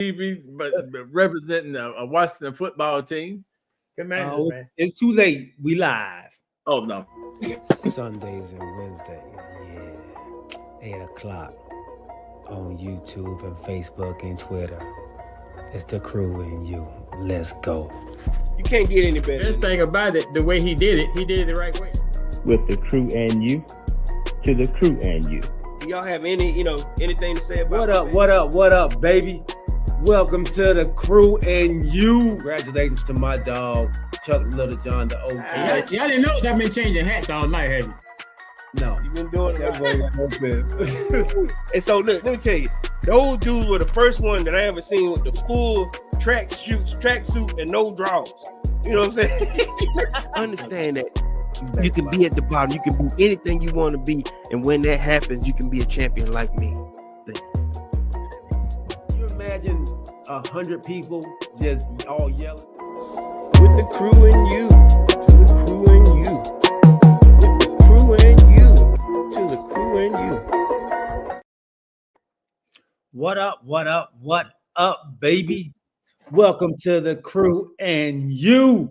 TV, but representing a Washington football team. Commanders, man. It's too late. We live. Oh no. Sundays and Wednesdays, yeah. 8 o'clock on YouTube and Facebook and Twitter. It's the crew and you. Let's go. You can't get any better. Best thing about it, the way he did it the right way. With the crew and you, to the crew and you. Do y'all have anything to say about What up, baby? Welcome to the crew and you. Congratulations to my dog, Chuck Little John, the OG. Y'all didn't notice I've been changing hats all night, have you? No. You've been doing That it. And so look, let me tell you, those dudes were the first one that I ever seen with the full tracksuit and no drawers. You know what I'm saying? Understand that you can be at the bottom, you can be anything you want to be, and when that happens, you can be a champion like me. You imagine 100 people just all yelling? With the crew and you, to the crew and you. With the crew and you, to the crew and you. What up, baby? Welcome to the crew and you.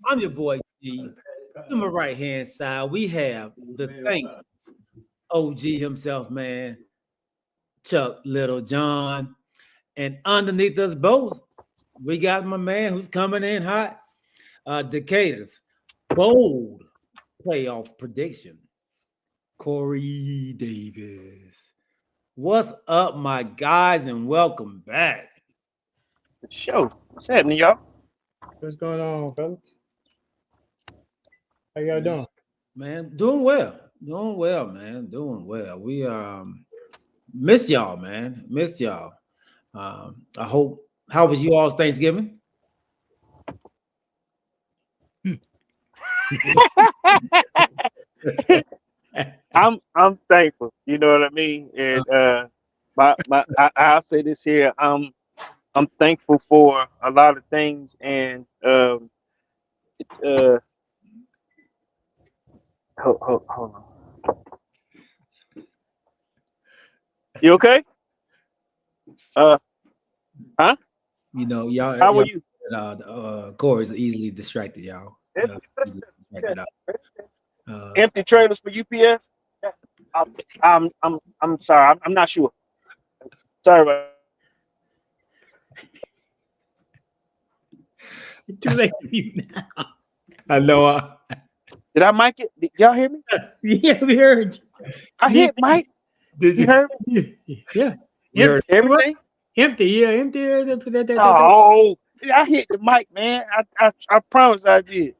I'm your boy G. On my right hand side, we have the thanks OG himself, man, Chuck Little John. And underneath us both, we got my man who's coming in hot, Decatur's bold playoff prediction, Corey Davis. What's up, my guys, and welcome back. Show. What's happening, y'all? What's going on, fellas? How y'all doing? Man, doing well, man. Doing well. We miss y'all, man. Miss y'all. I hope. How was you all's Thanksgiving? I'm thankful. You know what I mean? And I'll say this here. I'm thankful for a lot of things, and hold on. You okay? Huh? You know, y'all. How are you? Corey's easily distracted, y'all. Easily distracted out. Empty trailers for UPS? I'm sorry. I'm not sure. Sorry about It's too late for you now. I know. Did I mic it? Did y'all hear me? Yeah, we heard you. I hit mic. Did You heard me? Yeah. You heard Everything? Empty, yeah, empty. Oh, I hit the mic, man. I promise I did.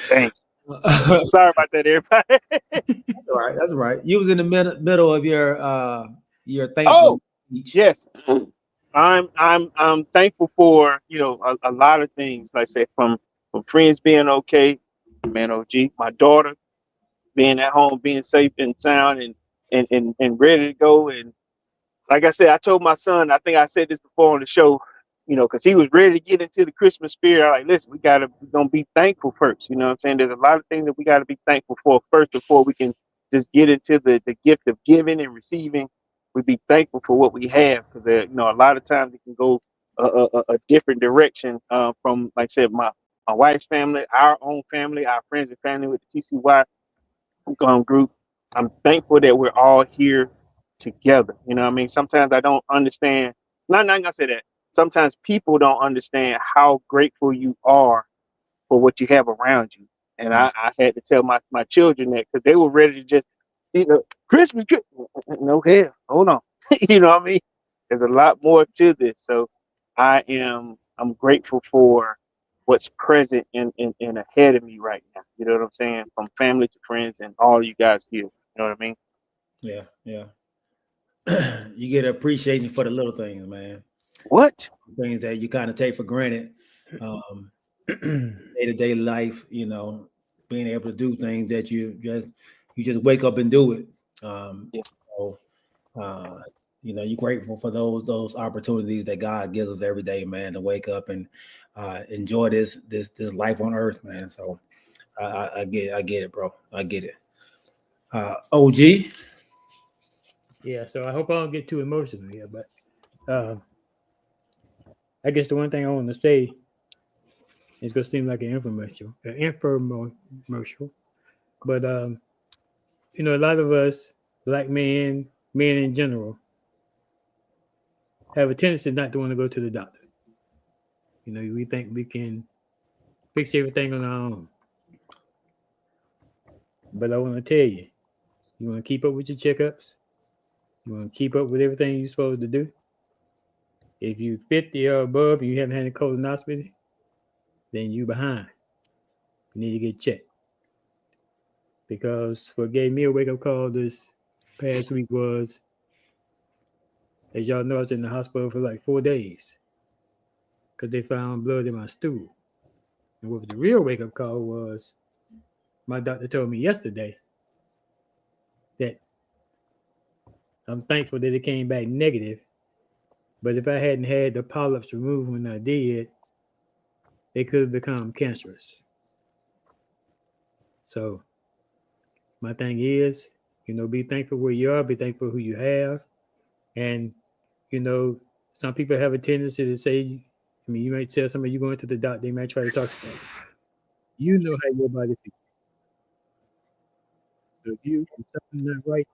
Thanks. Sorry about that, everybody. All right, that's right. You was in the middle of your thankful speech. Yes. I'm thankful for a lot of things. Like I said, from friends being okay, man, OG, my daughter being at home, being safe and sound, and ready to go. And like I said, I told my son, I think I said this before on the show, because he was ready to get into the Christmas spirit. I'm like, listen, we're gonna be thankful first. You know what I'm saying? There's a lot of things that we gotta be thankful for first before we can just get into the gift of giving and receiving. We be thankful for what we have, because a lot of times it can go a different direction from, like I said, my wife's family, our own family, our friends and family with the TCY group. I'm thankful that we're all here together. You know what I mean? Sometimes I don't understand. Not gonna say that. Sometimes people don't understand how grateful you are for what you have around you. And I had to tell my children that, because they were ready to just, Christmas. No, hell, hold on. You know what I mean? There's a lot more to this. So I'm grateful for what's present and ahead of me right now. You know what I'm saying? From family to friends and all you guys here. You know what I mean? Yeah. You get appreciation for the little things, man. What? Things that you kind of take for granted. Day-to-day life, being able to do things that you just wake up and do it. So, you're grateful for those opportunities that God gives us every day, man, to wake up and enjoy this life on earth, man. So I get it, bro. I get it. OG, Yeah, so I hope I don't get too emotional here, but I guess the one thing I want to say is going to seem like an infomercial, but you know, a lot of us, black men in general, have a tendency not to want to go to the doctor. You know, we think we can fix everything on our own. But I want to tell you, you want to keep up with your checkups. You want to keep up with everything you're supposed to do. If you're 50 or above and you haven't had a colonoscopy, then you behind. You need to get checked. Because what gave me a wake-up call this past week was, as y'all know, I was in the hospital for like 4 days because they found blood in my stool. And what the real wake-up call was, my doctor told me yesterday that I'm thankful that it came back negative. But if I hadn't had the polyps removed when I did, they could have become cancerous. So my thing is, you know, be thankful where you are, be thankful who you have. And, you know, some people have a tendency to say, I mean, you might tell somebody you're going to the doctor, they might try to talk to you. You know how your body feels. So if something's not right,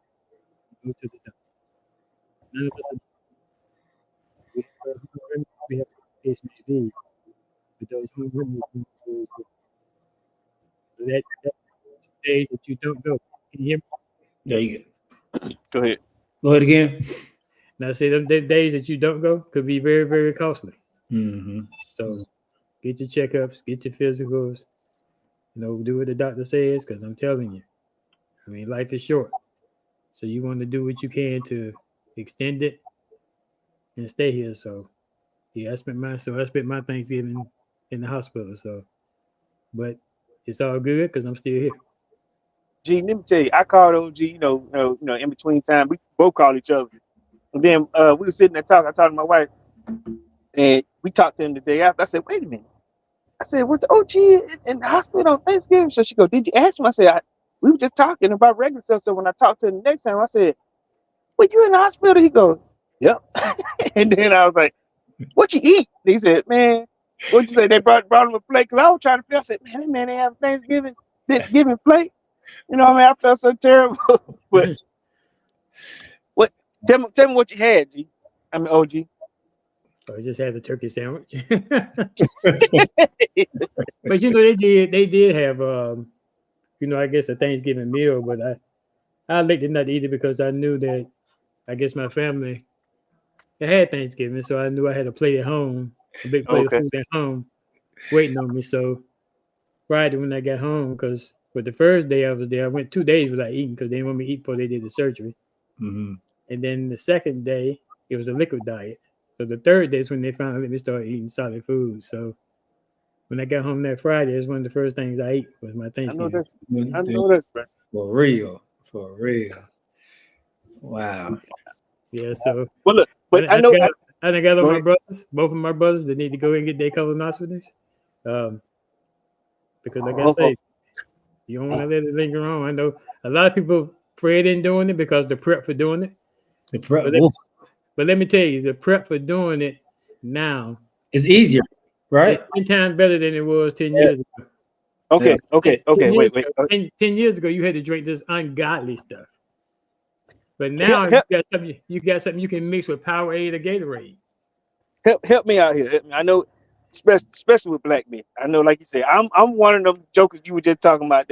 go to the doctor. None of us we have the case may be, but those who that days that you don't go. Can you hear me? There you Go ahead. go. Go ahead again. Now, say them days that you don't go could be very, very costly. Mm-hmm. So get your checkups, get your physicals, you know, do what the doctor says, because I'm telling you, I mean, life is short. So you want to do what you can to extend it and stay here. So yeah, I spent my Thanksgiving in the hospital. So, but it's all good because I'm still here. G, let me tell you, I called OG, in between time. We both called each other. And then we were sitting there talking. I talked to my wife, and we talked to him the day after. I said, wait a minute. I said, was OG in the hospital on Thanksgiving? So she go, did you ask him? I said, we were just talking about regular stuff. So when I talked to him the next time, I said, were you in the hospital? He goes, yep. And then I was like, what you eat? He said, man, what'd you say? They brought him a plate. Because I was trying to feel. I said, man, they have Thanksgiving plate. You know what I mean? I felt so terrible. But what? Tell me what you had, G. I mean, OG. So I just had a turkey sandwich. But you know, they did have you know, I guess a Thanksgiving meal, but I elected not to eat it because I knew that I guess my family they had Thanksgiving, so I knew I had a plate at home, a big plate of Okay. food at home, waiting on me. So Friday when I got home, because for the first day I was there, I went 2 days without eating because they didn't want me to eat before they did the surgery. Mm-hmm. And then the second day it was a liquid diet. So the third day is when they finally let me start eating solid food. So when I got home that Friday, it's one of the first things I ate was my I know Thanksgiving. that. I know that, bro. For real. For real. Wow. Yeah, so Well, look, but I know. I done got all Go my ahead. brothers, both of my brothers that need to go and get their colonoscopies. Because like I say, you don't want to let it linger on. I know a lot of people afraid in doing it because the prep for doing it. The prep But let me tell you, the prep for doing it now is easier, right? is 10 times better than it was 10 years ago. Okay. 10 years Wait. ago, 10 years ago, you had to drink this ungodly stuff. But now you got something you can mix with Powerade or Gatorade. Help me out here. I know, especially with black men. I know, like you said, I'm one of them jokers you were just talking about.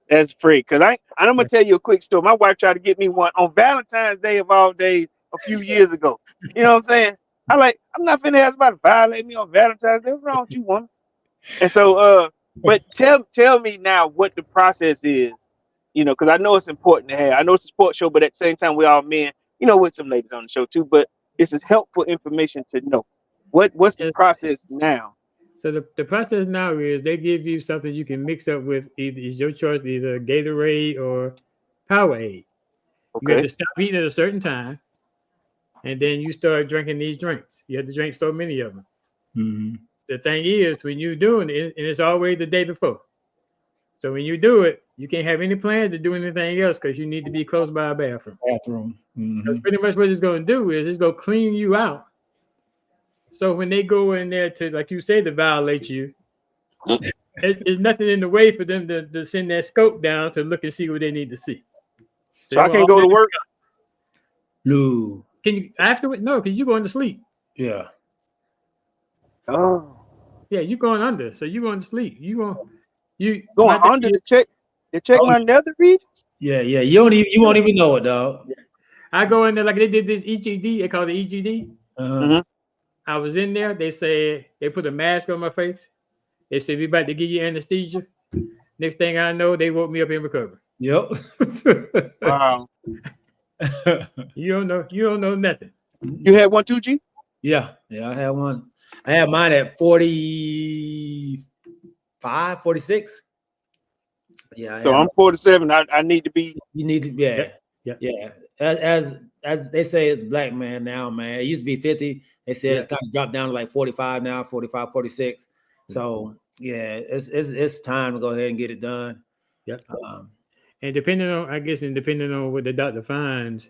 That's free. Cause I'm gonna tell you a quick story. My wife tried to get me one on Valentine's Day of all days a few years ago. You know what I'm saying? I'm not finna ask somebody to violate me on Valentine's Day. What's wrong with you, woman? And so, but tell me now what the process is. You know, because I know it's important to have. I know it's a sports show, but at the same time, we all men. You know, with some ladies on the show too. But this is helpful information to know. What's the process now? So the process now is they give you something you can mix up with either it's your choice, either Gatorade or Powerade. You have Okay. to stop eating at a certain time, and then you start drinking these drinks. You have to drink so many of them. Mm-hmm. The thing is, when you're doing it, and it's always the day before. So when you do it, You can't have any plans to do anything else because you need to be close by a bathroom. Bathroom. Mhm. That's pretty much what it's going to do is it's going to clean you out. So when they go in there to, like you say, to violate you, there's nothing in the way for them to send that scope down to look and see what they need to see. So I can't go to work. No. Can you afterward? No, because you're going to sleep. Yeah. Oh, Yeah, you're going under, so you're going to sleep. You going under to check my nether regions. Yeah. You won't even know it, dog. I go in there like they did this EGD. They call it EGD. Uh-huh. I was in there. They said they put a mask on my face. They said we about to give you anesthesia. Next thing I know, they woke me up in recovery. Yep. Wow. You don't know nothing. You had one too, G? Yeah, I had one. I had mine at 45, 46. Yeah. So I'm 47. I need to be. You need to, yeah. As they say, it's black man now, man. It used to be 50. They said it's kind of dropped down to like 45 now, 45, 46. So yeah, it's time to go ahead and get it done. Yep. And depending on what the doctor finds,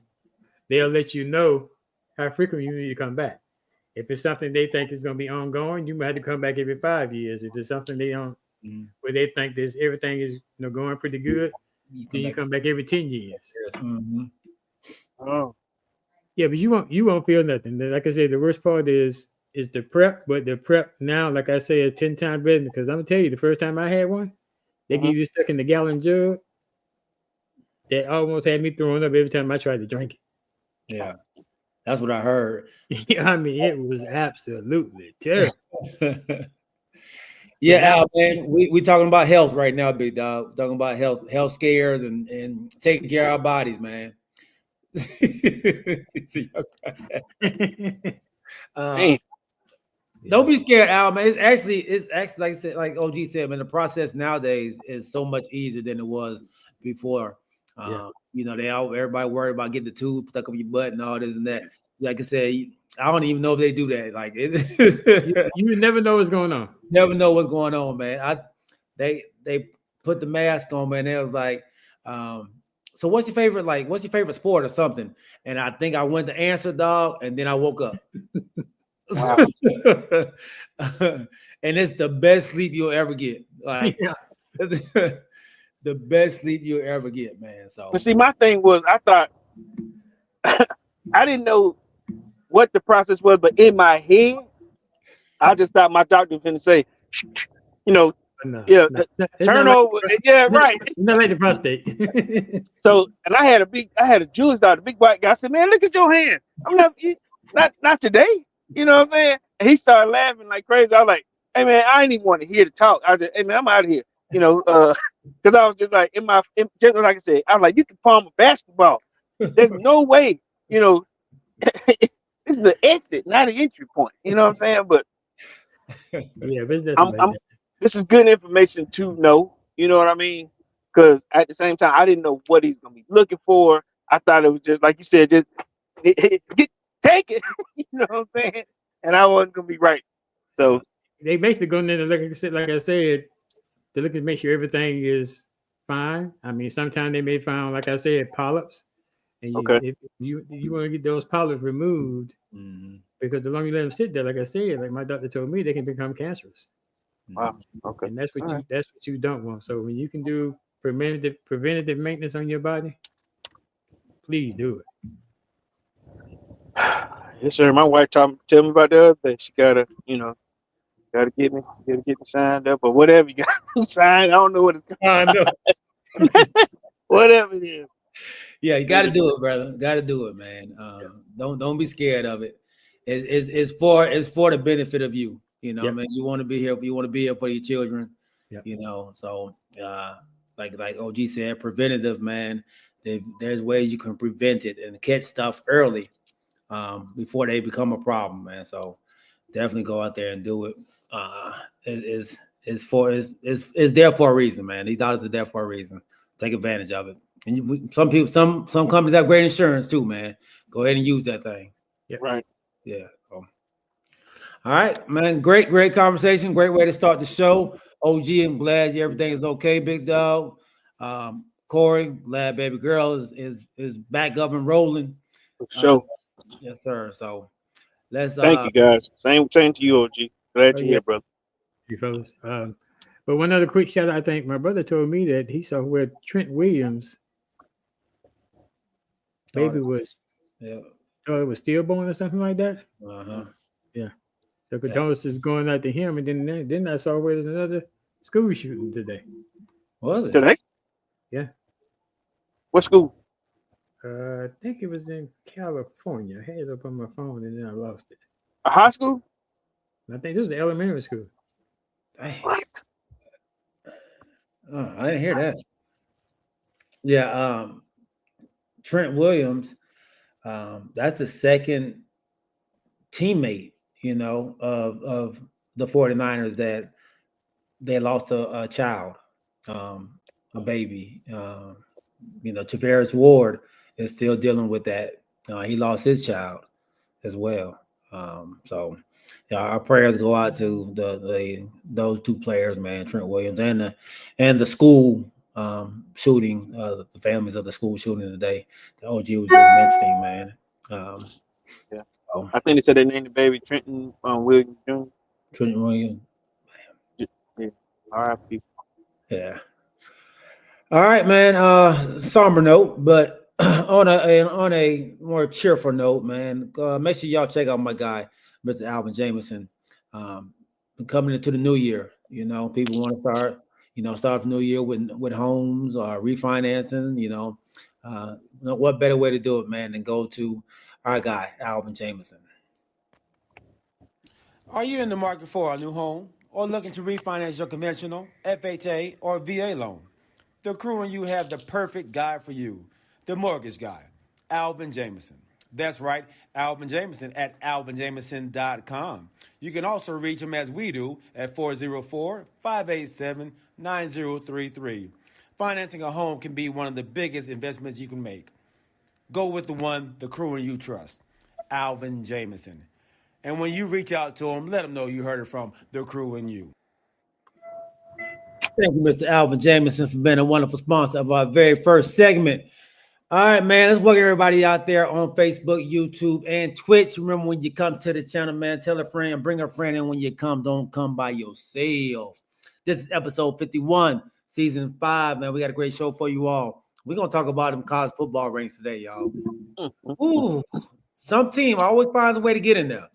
they'll let you know how frequent you need to come back. If it's something they think is going to be ongoing, you might have to come back every 5 years. If it's something they don't, where they think everything is going pretty good, then you come back every 10 years. Mm-hmm. Oh. Yeah, but you won't feel nothing. Like I said, the worst part is the prep, but the prep now, like I say, is 10 times better because I'm gonna tell you, the first time I had one, they gave you stuck in the gallon jug. That almost had me throwing up every time I tried to drink it. Yeah, that's what I heard. I mean, it was absolutely terrible. Yeah, Al, man, we talking about health right now, big dog. Talking about health scares and taking care of our bodies, man. Don't be scared, Al, man. It's actually like I said, like OG said, man. The process nowadays is so much easier than it was before. Everybody worried about getting the tube stuck up your butt and all this and that. Like I said, I don't even know if they do that. Like you never know what's going on. Never know what's going on, man. They put the mask on, man. They was like, so what's your favorite sport or something? And I think I went to answer, dog, and then I woke up. Wow. And it's the best sleep you'll ever get. Like the best sleep you'll ever get, man. So but see, my thing was I thought I didn't know what the process was, but in my head, I just thought my doctor was going to say, turn over. Yeah, right. Not like the prostate. So, and I had a Jewish doctor, big white guy. I said, man, look at your hands. I'm not today. You know what I'm saying? And he started laughing like crazy. I was like, hey man, I didn't even want to hear the talk. I said, hey man, I'm out of here. Because I was just like, just like I said, I was like, you can palm a basketball. There's no way, this is an exit, not an entry point. You know what I'm saying? But this is good information to know. You know what I mean? Because at the same time, I didn't know what he's gonna be looking for. I thought it was just like you said, just take it. You know what I'm saying? And I wasn't gonna be right. So they basically go in there to look, like I said, to look to make sure everything is fine. I mean, sometimes they may find, like I said, polyps. And if you want to get those polyps removed, because the longer you let them sit there, like I said, like my doctor told me, they can become cancerous. Wow. Okay. And that's what you don't want. So when you can do preventative maintenance on your body, please do it. Yes, sir. My wife tell me about the other thing. She gotta get me signed up or whatever you got to sign. I don't know what it's called. Whatever it is. Yeah, you got to do it, brother. Got to do it, man. Don't be scared of it. It's for the benefit of you. You know, man. You want to be here. You want to be here for your children. Yep. You know, so like OG said, preventative, man. There's ways you can prevent it and catch stuff early before they become a problem, man. So definitely go out there and do it. It's there for a reason, man. These dollars are there for a reason. Take advantage of it. And some companies have great insurance too, man. Go ahead and use that thing. Yeah. Right. Yeah. All right, man. Great conversation. Great way to start the show. OG, I'm glad everything is okay, big dog. Corey, glad baby girl is back up and rolling. For sure. Yes, sir. So let's Thank you, guys. Same to you, OG. Glad Oh, you're yeah. here, brother. You fellas. But one other quick shout out. I think my brother told me that he saw where Trent Williams' baby was Yeah. it was stillborn or something like that. Uh-huh. So condolences going out to him, and then I saw where there's another school shooting today. Was it? Today? Yeah. What school? I think it was in California. I had it up on my phone and then I lost it. A high school? I think this was the elementary school. Dang. What? Oh, I didn't hear that. Yeah, Trent Williams, that's the second teammate, of the 49ers that they lost a child, a baby. Tavares Ward is still dealing with that. He lost his child as well. So our prayers go out to those two players, man, Trent Williams and the school shooting, the families of the school shooting today. The OG was just mentioning, man. Yeah. So, I think they said they named the baby Trenton Williams Jr. Trent Williams. Yeah. R.I.P. Yeah. All right, man. Somber note, but on a more cheerful note, man. Make sure y'all check out my guy, Mr. Alvin Jameson. Coming into the new year, people want to start the new year with homes or refinancing. What better way to do it, man, than go to our guy, Alvin Jameson. Are you in the market for a new home or looking to refinance your conventional, FHA, or VA loan? The crew and you have the perfect guy for you, the mortgage guy, Alvin Jameson. That's right, Alvin Jameson at alvinjameson.com. You can also reach him as we do at 404-587-9033. Financing a home can be one of the biggest investments you can make. Go with the one the crew and you trust, Alvin Jameson. And when you reach out to him, let him know you heard it from the crew and you. Thank you, Mr. Alvin Jameson, for being a wonderful sponsor of our very first segment. All right, man. Let's welcome everybody out there on Facebook, YouTube, and Twitch. Remember, when you come to the channel, man, tell a friend, bring a friend in when you come. Don't come by yourself. This is episode 51, season 5, man. We got a great show for you all. We're going to talk about them college football ranks today, y'all. Ooh, some team always finds a way to get in there.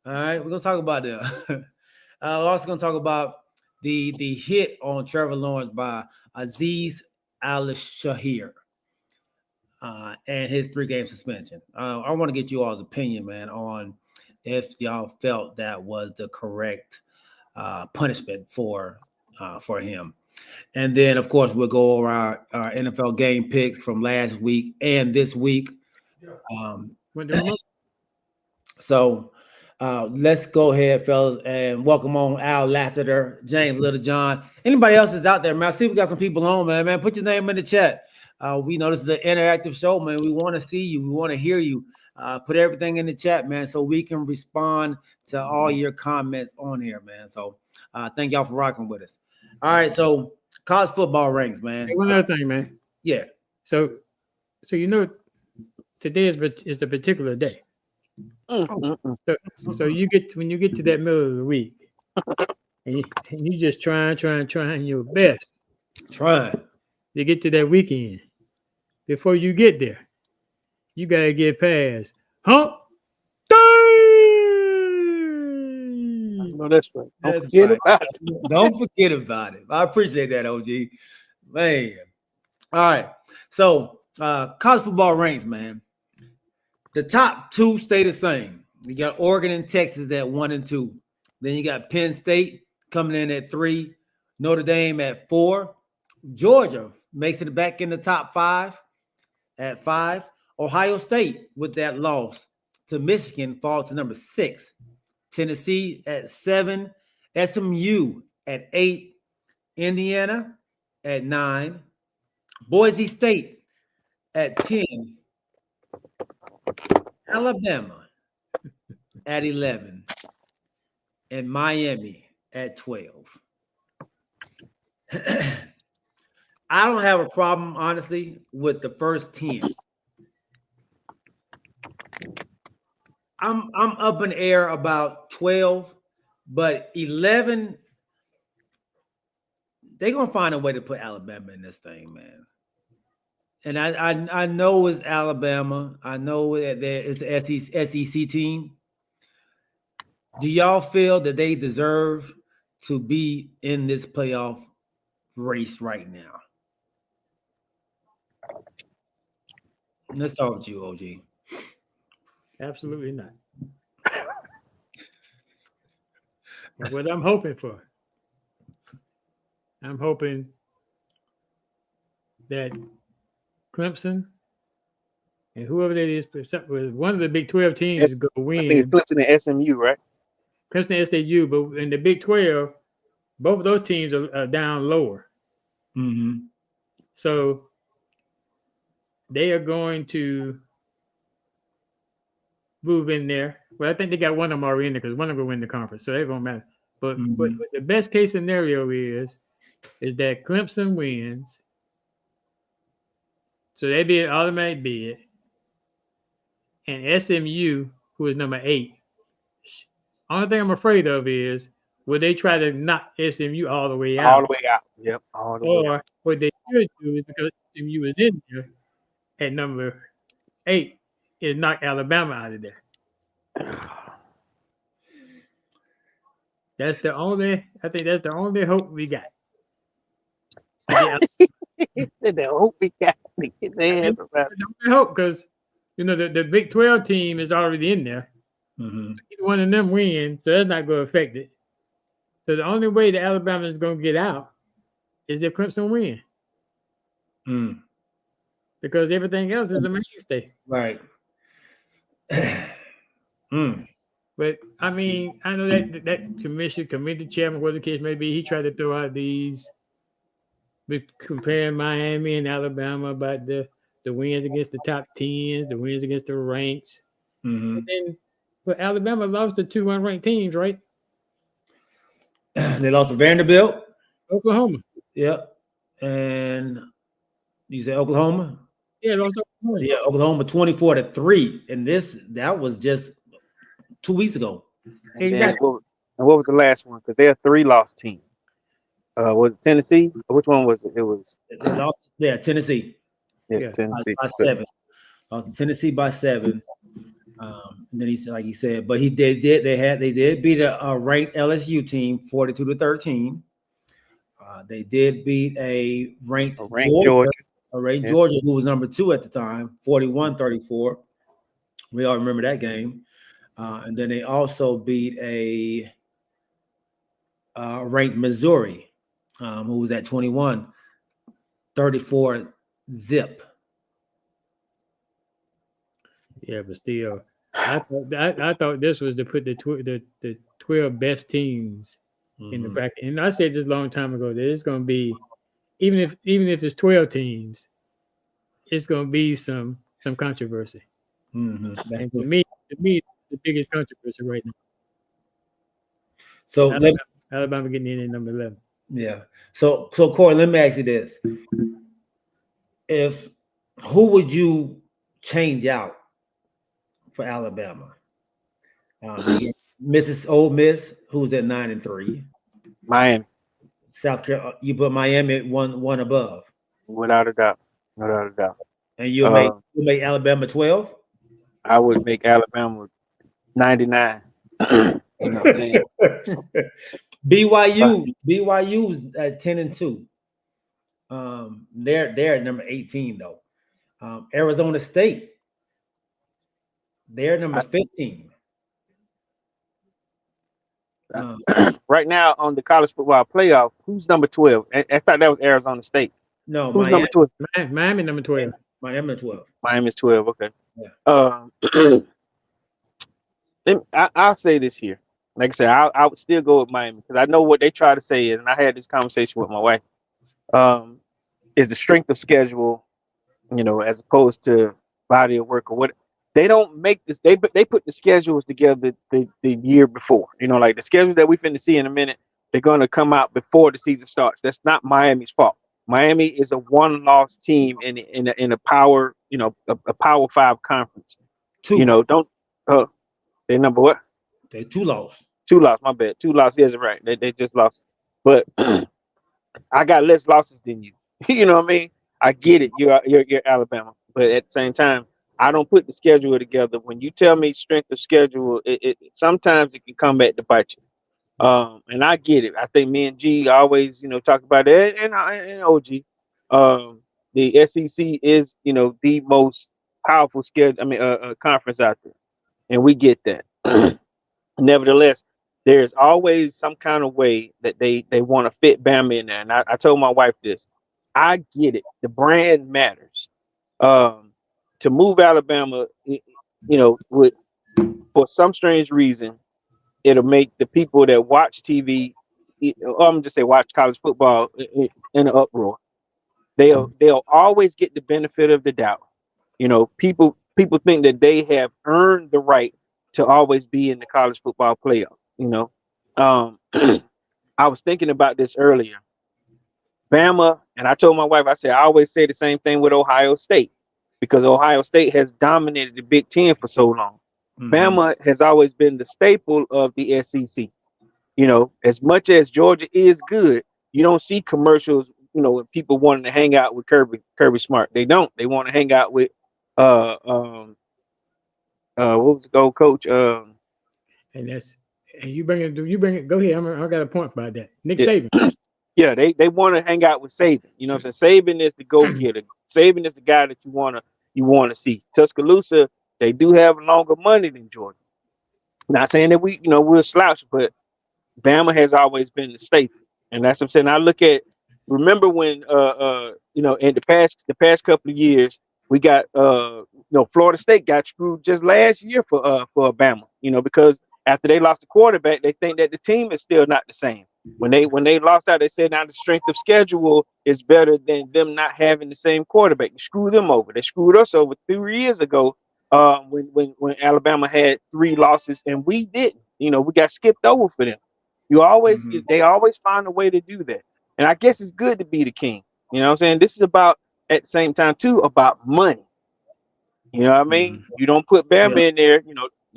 All right, we're going to talk about that. We're also going to talk about the hit on Trevor Lawrence by Azeez Al-Shahir and his 3-game suspension. I want to get you all's opinion, man, on if y'all felt that was the correct punishment for him. And then, of course, we'll go over our NFL game picks from last week and this week. So let's go ahead, fellas, and welcome on Al Lassiter, James Littlejohn. Anybody else that's out there, man? I see we got some people on, man. Man, put your name in the chat. We know this is an interactive show, man. We want to see you. We want to hear you. Put everything in the chat, man, so we can respond to all your comments on here, man. So thank y'all for rocking with us. All right, so college football ranks, man. Hey, one other thing, man. Yeah. So today is a particular day. So when you get to that middle of the week, and you just trying your best. Trying. To get to that weekend. Before you get there, you gotta get past hump day. No, that's right. Don't forget about it. Don't forget about it. I appreciate that, OG. Man. All right. So college football ranks, man. The top 2 stay the same. You got Oregon and Texas at 1 and 2. Then you got Penn State coming in at 3, Notre Dame at 4. Georgia makes it back in the top 5 at 5. Ohio State, with that loss to Michigan, falls to number 6. Tennessee at 7. SMU at 8. Indiana at 9. Boise State at 10. Alabama at 11. And Miami at 12. I don't have a problem, honestly, with the first 10. I'm up in the air about 12, but 11, they're gonna find a way to put Alabama in this thing, man. And I know it's Alabama. I know that it's the SEC team. Do y'all feel that they deserve to be in this playoff race right now? Let's start with you, OG. Absolutely not. And what I'm hoping for, I'm hoping that Clemson and whoever that is, one of the Big 12 teams is going to I think it's win. Clemson and SMU, right? Clemson, SAU, but in the Big 12, both of those teams are down lower. Mm-hmm. So they are going to move in there. Well, I think they got one of them already in there because one of them will win the conference, so it won't matter. But what the best case scenario is that Clemson wins, so they be an automatic bid, and SMU, who is number 8. Only thing I'm afraid of is would they try to knock SMU all the way out? All the way out. Yep. All the way out. Or what they should do is because SMU is in there at number 8, is knock Alabama out of there. I think that's the only hope we got. The hope we got to get their hands around. I hope because the Big 12 team is already in there. Mm-hmm. Either one of them win, so that's not going to affect it. So the only way that Alabama is going to get out is if Clemson win. Because everything else is a mainstay. Right. But I mean, I know that committee chairman, whatever the case may be, he tried to throw out these comparing Miami and Alabama about the wins against the top 10s, the wins against the ranks. Mm-hmm. But Alabama lost to 2 unranked teams, right? They lost to Vanderbilt, Oklahoma. Yep. And you said Oklahoma? Yeah, lost to Oklahoma. Yeah, Oklahoma 24-3. And that was just 2 weeks ago. Exactly. And what was the last one? Because they're a 3-loss team. Was it Tennessee? Which one was it? It was they lost, Tennessee. Yeah. Tennessee By 7. Lost to Tennessee by 7. And then he said, like he said, but they did beat a ranked LSU team 42-13. They did beat a ranked Georgia. Georgia, who was number 2 at the time, 41-34. We all remember that game. And then they also beat a ranked Missouri, who was at 21-34 zip. Yeah, but still, I thought this was to put the 12 best teams in the bracket. And I said this a long time ago that it's going to be, even if it's 12 teams, it's going to be some controversy. Mm-hmm. And to me, the biggest controversy right now. So Alabama getting in at number 11. Yeah. So Corey, let me ask you this: who would you change out for Alabama? Mrs. Ole Miss, who's at 9-3. Miami. South Carolina, you put Miami at one above. Without a doubt. And you'll make Alabama 12? I would make Alabama 99. You know what I'm saying? BYU's at 10-2. They're at number 18 though. Arizona State, they're number 15. Right now on the college football playoff, who's number 12? I thought that was Arizona State. No, who's number 12? Miami number 12. Miami number 12. Miami's 12. Okay. Yeah. I'll say this here. Like I said, I would still go with Miami because I know what they try to say is, and I had this conversation with my wife. Is the strength of schedule, as opposed to body of work or what. They don't make this. They put the schedules together the year before. Like the schedule that we finna see in a minute, they're gonna come out before the season starts. That's not Miami's fault. Miami is a one-loss team in a power, a Power 5 conference. Two. Don't they number what? They 2 lost. 2 loss. My bad. 2 loss. Yes, right. They just lost, but I got less losses than you. You know what I mean? I get it. You're Alabama, but at the same time, I don't put the schedule together. When you tell me strength of schedule, it sometimes it can come back to bite you. And I get it. I think me and G always, talk about it, and OG. The SEC is, the most powerful schedule. I mean, conference out there, and we get that. Nevertheless, there's always some kind of way that they want to fit Bama in there. And I told my wife this. I get it. The brand matters. To move Alabama, with for some strange reason, it'll make the people that watch TV, or I'm just say watch college football in an uproar. They'll always get the benefit of the doubt. People think that they have earned the right to always be in the college football playoff. I was thinking about this earlier. Bama, and I told my wife, I said I always say the same thing with Ohio State because Ohio State has dominated the Big Ten for so long. Bama has always been the staple of the SEC. As much as Georgia is good, you don't see commercials, when people wanting to hang out with Kirby Smart. They don't. They want to hang out with what was the gold coach? And you bring it. Go ahead. I got a point about that. Nick Saban. Yeah, they want to hang out with Saban. You know what I'm saying? Saban is the go-getter. Saban is the guy that you wanna see. Tuscaloosa, they do have longer money than Georgia. Not saying that we're slouch, but Bama has always been the staple, and that's what I'm saying. I remember when in the past couple of years we got Florida State got screwed just last year for Bama, because after they lost the quarterback, they think that the team is still not the same. When they lost out, they said now the strength of schedule is better than them not having the same quarterback. They screwed them over. They screwed us over 3 years ago when Alabama had 3 losses and we didn't. We got skipped over for them. They always find a way to do that. And I guess it's good to be the king. You know what I'm saying? This is about, at the same time too, about money. You know what I mean? You don't put Bama in there,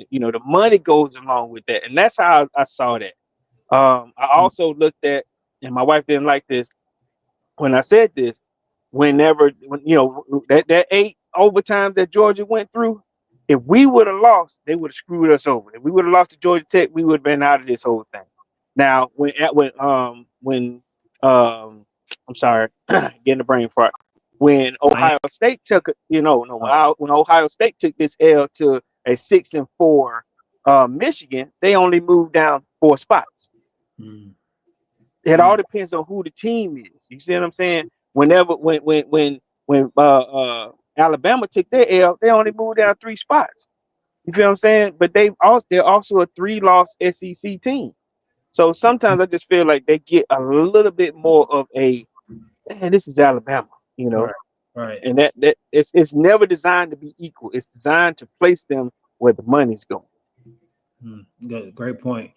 the money goes along with that. And that's how I saw that. I also looked at, and my wife didn't like this when I said this, when that 8 overtimes that Georgia went through, if we would have lost, they would have screwed us over. If we would have lost to Georgia Tech, we would have been out of this whole thing. Now, I'm sorry, getting the brain fart. When Ohio State took, when Ohio State took this L to a 6-4 Michigan, they only moved down 4 spots. It all depends on who the team is. You see what I'm saying? When Alabama took their L, they only moved down 3 spots. You feel what I'm saying? But they're also a 3-loss SEC team. So sometimes I just feel like they get a little bit more of a, man, this is Alabama, Right. And that it's never designed to be equal. It's designed to place them where the money's going. Good. Great point.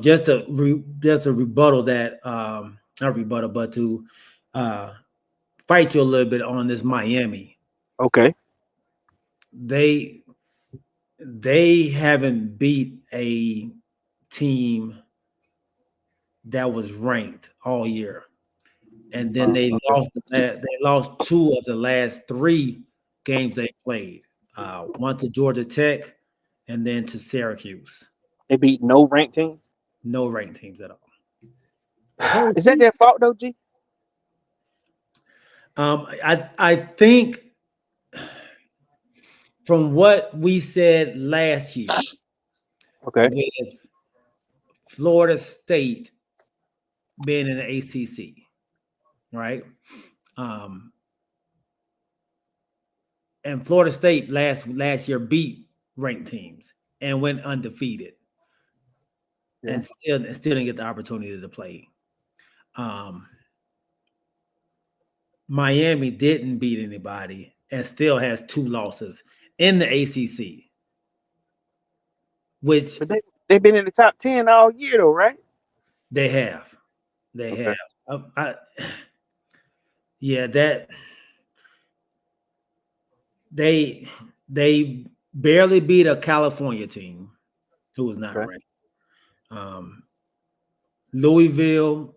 Just to rebuttal that, not rebuttal, but to fight you a little bit on this Miami. Okay. They haven't beat a team that was ranked all year, and then they lost. They lost 2 of the last 3 games they played. One to Georgia Tech, and then to Syracuse. They beat no ranked teams. No ranked teams at all. Is that their fault though, G? I think from what we said last year, okay, with Florida State being in the ACC, right? And Florida State last year beat ranked teams and went undefeated, and still didn't get the opportunity to play. Miami didn't beat anybody and still has 2 losses in the ACC, which they've been in the top 10 all year though, right? they have. Okay. Yeah, that they barely beat a California team who was not Okay. ranked. Louisville,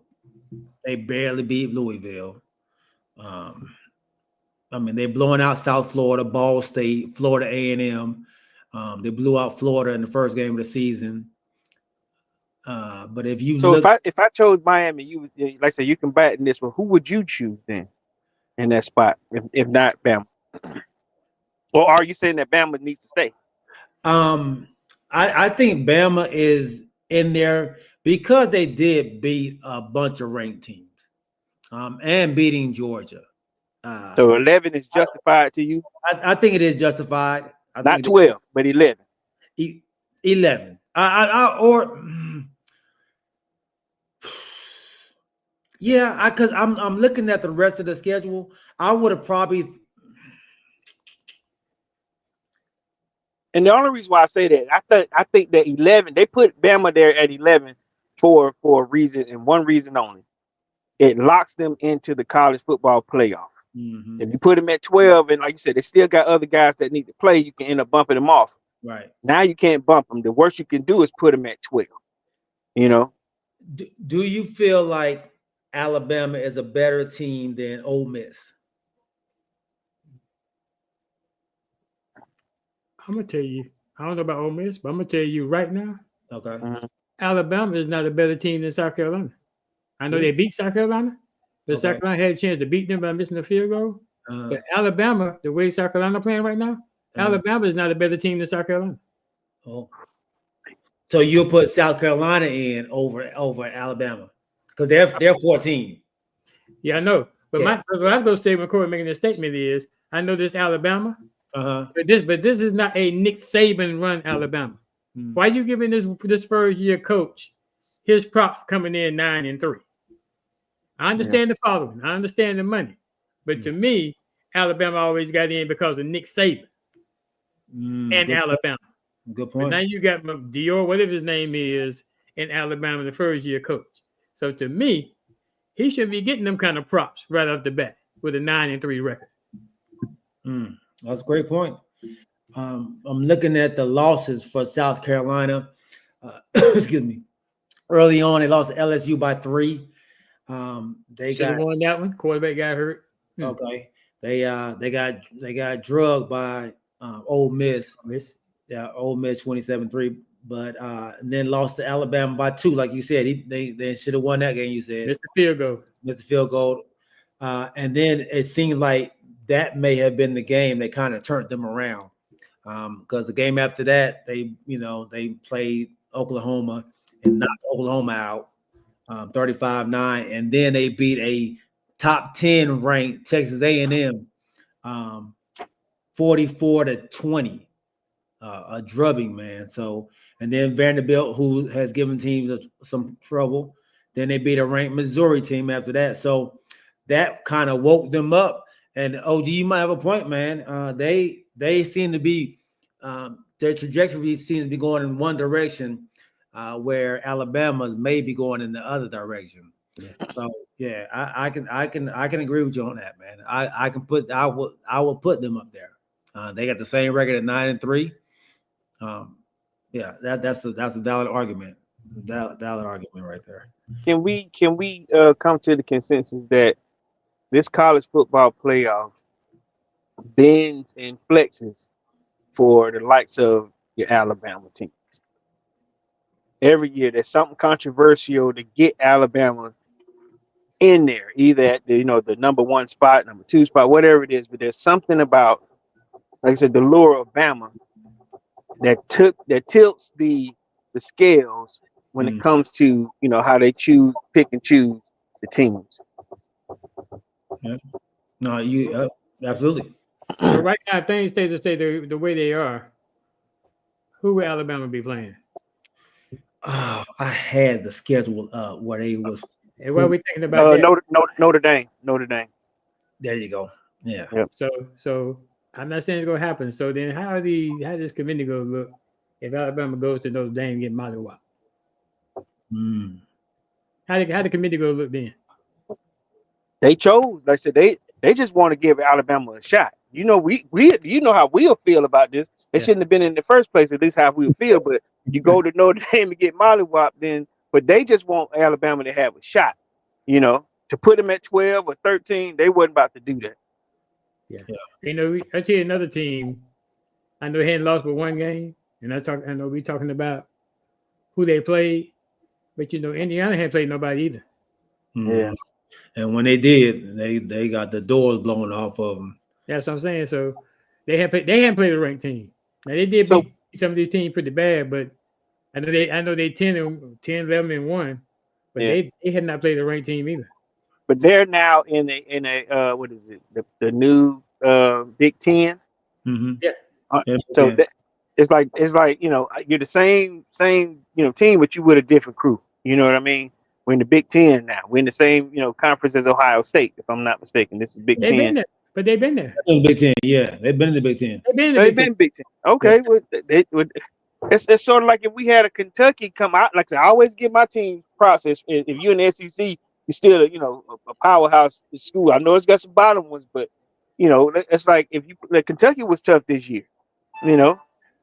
they barely beat Louisville. I mean, they're blowing out South Florida, Ball State, Florida A&M. They blew out Florida in the first game of the season. But if you So look, if I chose Miami, you would, like I said, you can bat in this one. Who would you choose then in that spot if not Bama? Or are you saying that Bama needs to stay? I think Bama is in there because they did beat a bunch of ranked teams, and beating Georgia. So 11 is justified to you, I think it is justified. I not think it is 12, but 11. 11. Or yeah, because I'm looking at the rest of the schedule. I would have probably. And the only reason why I say that, I think that 11, they put Bama there at 11 for a reason and one reason only. It locks them into the college football playoff. Mhm. If you put them at 12, and like you said, they still got other guys that need to play, you can end up bumping them off. Right. Now you can't bump them. The worst you can do is put them at 12. You know, Do you feel like Alabama is a better team than Ole Miss? I'm gonna tell you. I don't know about Ole Miss, but I'm gonna tell you right now, Okay. Alabama is not a better team than South Carolina. I know they beat South Carolina, but Okay. South Carolina had a chance to beat them by missing a field goal. But Alabama, the way South Carolina playing right now, Alabama is not a better team than South Carolina. Oh. So you'll put South Carolina in over Alabama because they're 14. Yeah, I know. But Yeah. what I was gonna say when Corey making this statement is, I know this Alabama, Uh-huh. but this is not a Nick Saban run Alabama. Why are you giving this first year coach his props coming in 9-3? I understand the following. I understand the money. But to me, Alabama always got in because of Nick Saban and Alabama. Good But point. now you got Dior, whatever his name is, in Alabama, the first year coach. So to me, he should be getting them kind of props right off the bat with a 9-3 record. That's a great point. I'm looking at the losses for South Carolina. Excuse me. Early on, they lost to LSU by 3. They Should have got won that one. Quarterback got hurt. okay. They got drugged by Ole Miss. Yeah, Ole Miss 27-3, but and then lost to Alabama by 2, like you said. They should have won that game. You said Missed the field goal. Missed the field goal, and then it seemed like that may have been the game that kind of turned them around. Because the game after that, they played Oklahoma and knocked Oklahoma out 35-9, and then they beat a top 10 ranked Texas A&M 44-20. A drubbing, man. So, and then Vanderbilt, who has given teams some trouble, then they beat a ranked Missouri team after that. So that kind of woke them up. And OG, you might have a point, man. They seem to be their trajectory seems to be going in one direction, where Alabama may be going in the other direction. Yeah. So yeah, I can agree with you on that, man. I will put them up there. They got the same record at 9-3. Yeah, that's a valid argument. Valid argument right there. can we come to the consensus that this college football playoff bends and flexes for the likes of your Alabama teams? Every year there's something controversial to get Alabama in there, either at the number 1 spot, number 2 spot, whatever it is. But there's something about, like I said, the lure of Bama that tilts the scales when it comes to how they pick and choose the teams. Yeah. No, you absolutely. So right now, if things stay the way they are, who will Alabama be playing? I had the schedule where they was. And what are we thinking about that? Notre Dame. There you go. Yeah. Yep. So I'm not saying it's gonna happen. So then how this committee gonna look if Alabama goes to Notre Dame and get mollywopped? How the committee gonna look then? They chose, like I said, They just want to give Alabama a shot. You know, we you know how we'll feel about this. It Yeah. shouldn't have been in the first place. At least how we'll feel. But you go to Notre Dame and get mollywopped, then. But they just want Alabama to have a shot. You know, to put them at 12 or 13, they wasn't about to do that. Yeah. You know, I tell you another team. I know they hadn't lost but one game, and I know we talking about who they played, but you know, Indiana hadn't played nobody either. Yeah. And when they did, they got the doors blown off of them. That's what I'm saying. So they hadn't played a ranked team. Now they did beat some of these teams pretty bad, but I know they 10, 11 and 1, but they had not played a ranked team either. But they're now in a what is it? The new Big Ten. Mm-hmm. Yeah. So it's like you know, you're the same you know team, but you with a different crew. You know what I mean? We're in the Big Ten now. We're in the same you know conference as Ohio State, if I'm not mistaken. This is Big They've Ten. been there, but they've been there. In the Big Ten, yeah, they've been in the Big Ten. They've been Big Ten. Okay, well, it's sort of like if we had a Kentucky come out. Like I said, I always give my team process. If you're in the SEC, you're still you know a powerhouse school. I know it's got some bottom ones, but you know it's like if you like Kentucky was tough this year. You know,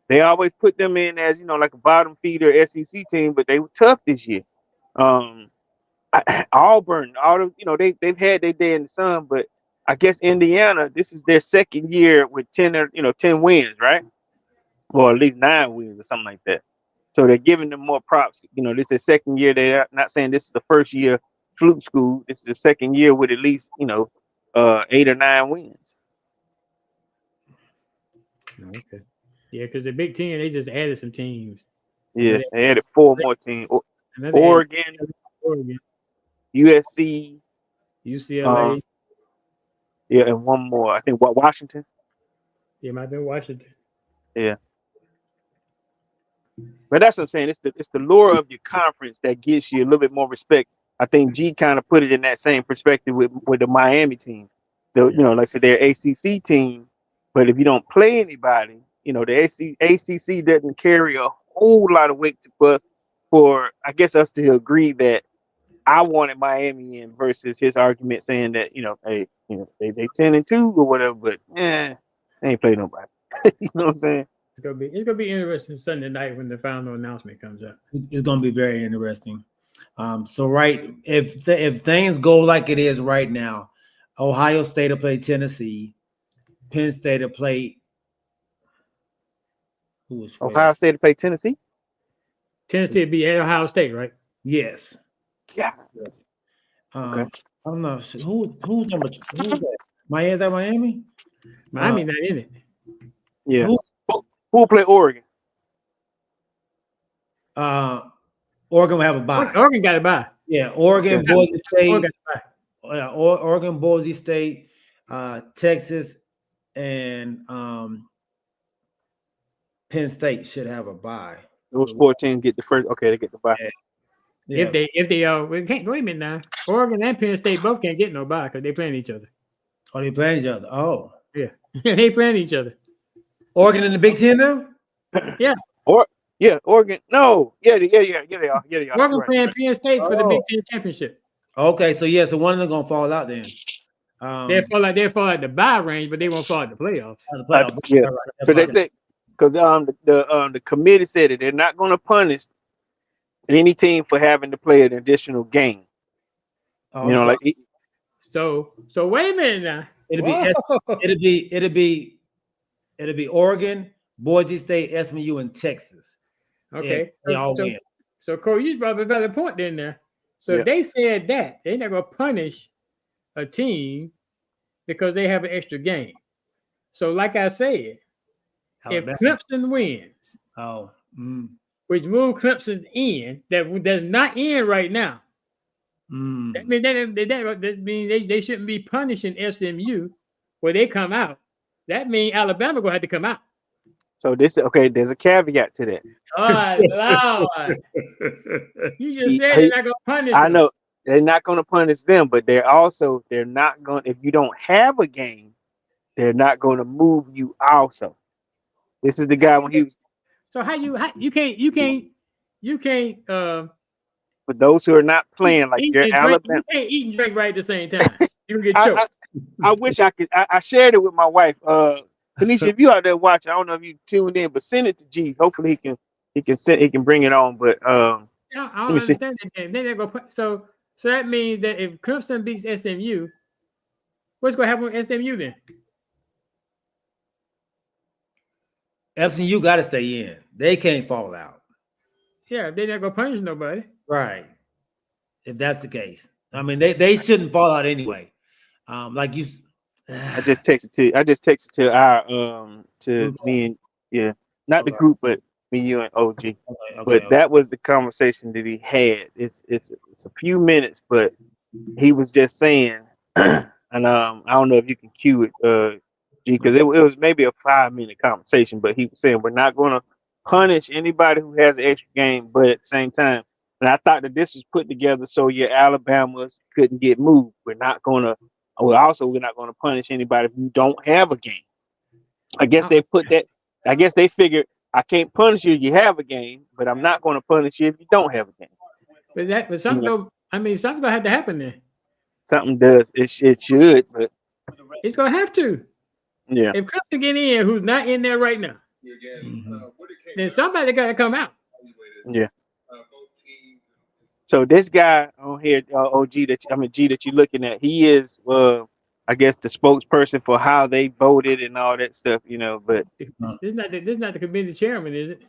they always put them in as you know like a bottom feeder SEC team, but they were tough this year. Auburn, all the you know they've had their day in the sun, but I guess Indiana, this is their second year with 10 wins, right? Or at least 9 wins or something like that. So they're giving them more props. You know, this is the second year. They're not saying this is the first year fluke school. This is the second year with at least 8 or 9 wins. Okay. Yeah, because the Big Ten, they just added some teams. Yeah, they added 4 more teams. Oregon, USC, UCLA. yeah, and one more. I think Washington. Yeah, might be Washington. Yeah. But that's what I'm saying. It's the lure of your conference that gives you a little bit more respect. I think G kind of put it in that same perspective with the Miami team. You know, like I said, they're ACC team, but if you don't play anybody, you know, the ACC doesn't carry a whole lot of weight for I guess us to agree that I wanted Miami in versus his argument saying that hey, they 10-2 or whatever, but they ain't played nobody. You know what I'm saying? It's gonna be interesting Sunday night when the final announcement comes up. It's gonna be very interesting. So if things go like it is right now, Ohio State will play Tennessee, Penn State will play. Ohio State to play Tennessee. Tennessee would be at Ohio State, right? Yes. Yeah. Okay. I'm not sure. Who's number 2? Who's that? Miami? Is that Miami? Miami's not in it. Yeah. Who will play Oregon? Oregon will have a bye. Oregon got a bye. Yeah, Oregon, Boise State. Oregon, Boise State, Texas, and Penn State should have a bye. Those 14 get the first. Okay, they get the bye. Yeah. If they we can't wait a minute now. Oregon and Penn State both can't get no bye because they playing each other. Oh, they playing each other. Oh, yeah, they playing each other. Oregon in the Big Ten now? Yeah. Oregon. No. Yeah, they are. Yeah, they are. Oregon playing Penn State for the Big Ten championship. Okay, so one of them gonna fall out then. They'll fall out the bye range, but they won't fall out the playoffs. Yeah, but they say because the committee said that they're not going to punish any team for having to play an additional game. Oh, so wait a minute now. It'll be Oregon, Boise State, SMU, and Texas. Okay, they all win. So Cole, you brought a valid point in there. So they said that they're not going to punish a team because they have an extra game. So, like I said, if Clemson wins, which move Clemson in, that's not in right now. That means they shouldn't be punishing SMU where they come out. That means Alabama gonna have to come out. So there's a caveat to that. Oh, Lord. You just said they're not gonna punish them. I know they're not gonna punish them, but they're not going. If you don't have a game, they're not going to move you also. This is the guy when he was. So you can't for those who are not playing like they're Alabama. You can't eat and drink right at the same time. You can get choked. I wish I could. I shared it with my wife. Kanisha, if you out there watching, I don't know if you tuned in, but send it to G. Hopefully he can bring it on. But I let don't me see. understand that. Then they're gonna put, so that means that if Clemson beats SMU, what's gonna happen with SMU then? FCU got to stay in. They can't fall out. Yeah, they're not gonna punish nobody. Right. If that's the case. I mean, they shouldn't fall out anyway. Like you I just texted to our to Group chat. me and yeah, not the Okay. group, but me, you, and OG. But that was the conversation that he had. It's a few minutes, but he was just saying, and I don't know if you can cue it, G, because it was maybe a 5-minute conversation, but he was saying we're not going to punish anybody who has an extra game, but at the same time, and I thought that this was put together so your Alabamas couldn't get moved. We're not going to. We're not going to punish anybody who don't have a game. I guess they put that. I guess they figured I can't punish you if you have a game, but I'm not going to punish you if you don't have a game. But something something gonna have to happen then. Something does. It should, but It's gonna have to. yeah. If Clemson get in, who's not in there right now, then somebody got to come out. Yeah. So this guy on here, G that you're looking at, he is, I guess, the spokesperson for how they voted and all that stuff, But This is not the committee chairman, is it?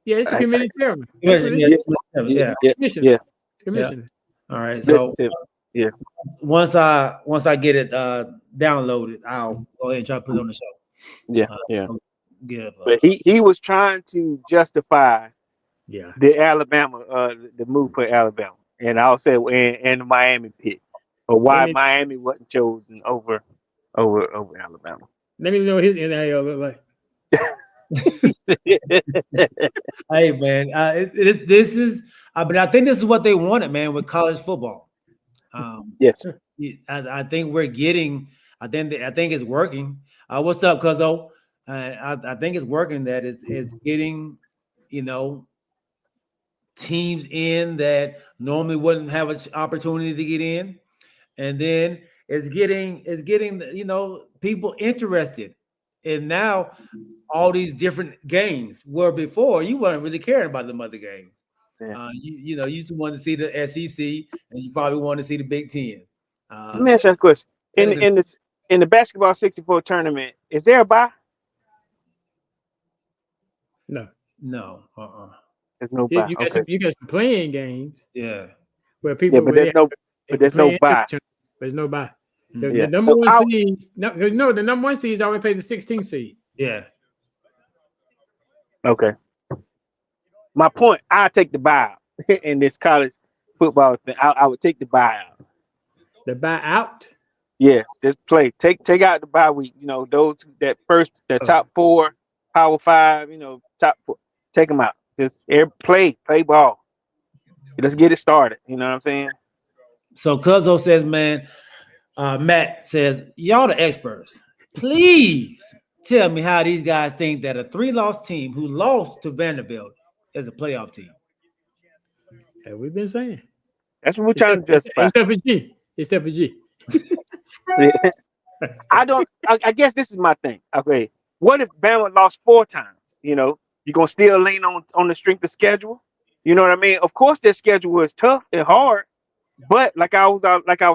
Yeah, it's the I- committee chairman. Yeah. Commissioner. Commissioner. All right. listen So to him. Yeah. once I get it downloaded, I'll go ahead and try to put it on the show. Yeah. Give. But he was trying to justify Yeah. the Alabama, the move for Alabama, and I'll say and the Miami pick, or why Miami wasn't chosen over Alabama. Let me know what his NIL look like. Hey man, this is. But I think this is what they wanted, man, with college football. Yes. I think we're getting. I think it's working. What's up, Cuzzo? I think it's working. That it's getting, teams in that normally wouldn't have an opportunity to get in, and then it's getting people interested. And now all these different games, where before you weren't really caring about the other games. Yeah. You just want to see the SEC, and you probably want to see the Big Ten. Let me ask you a question. In the basketball 64 tournament, is there a bye? No. There's no bye. You got some playing games. Yeah. Where people. But there's no bye. There's no bye. The Yeah. number one seed. No, the number one seeds always play the 16th seed. Yeah. Okay. My point, I take the buyout in this college football thing. I would take the buyout. The buyout? Yeah, just play. Take out the bye week. Those that top 4, Power 5. Top 4. Take them out. Just play ball. Let's get it started. You know what I'm saying? So Cuzzo says, man, Matt says, y'all the experts. Please tell me how these guys think that a 3-loss team who lost to Vanderbilt is a playoff team. Yeah, we've been saying. That's what we're trying to justify. Except for G. I guess this is my thing. Okay. What if Bama lost 4 times? You're gonna still lean on the strength of schedule? You know what I mean? Of course their schedule is tough and hard, but like I was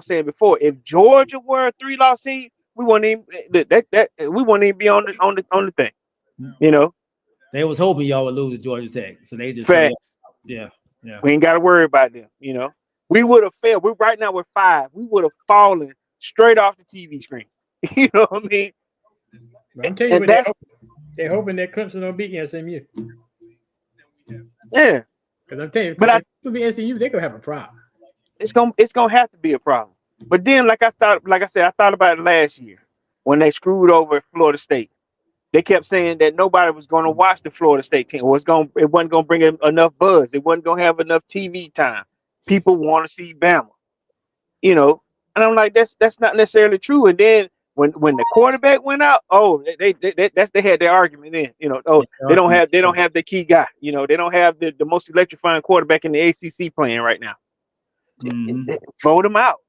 saying before, if Georgia were a 3-loss team, we wouldn't even be on the thing. They was hoping y'all would lose to Georgia Tech, so they just facts. Yeah. We ain't got to worry about them. We would have failed. Right now we're 5. We would have fallen straight off the TV screen. You know what I mean? But I'm telling you, they're hoping that Clemson don't beat SMU. Yeah. Because I'm telling you, but if it be SMU, they're gonna have a problem. It's gonna have to be a problem. But then, like I said, I thought about it last year when they screwed over Florida State. They kept saying that nobody was going to watch the Florida State team. It wasn't going to bring enough buzz. It wasn't going to have enough TV time. People want to see Bama, and I'm like, that's not necessarily true. And then when the quarterback went out, they had their argument then. They don't have the key guy. They don't have the most electrifying quarterback in the ACC playing right now. Mm-hmm. Vote him out.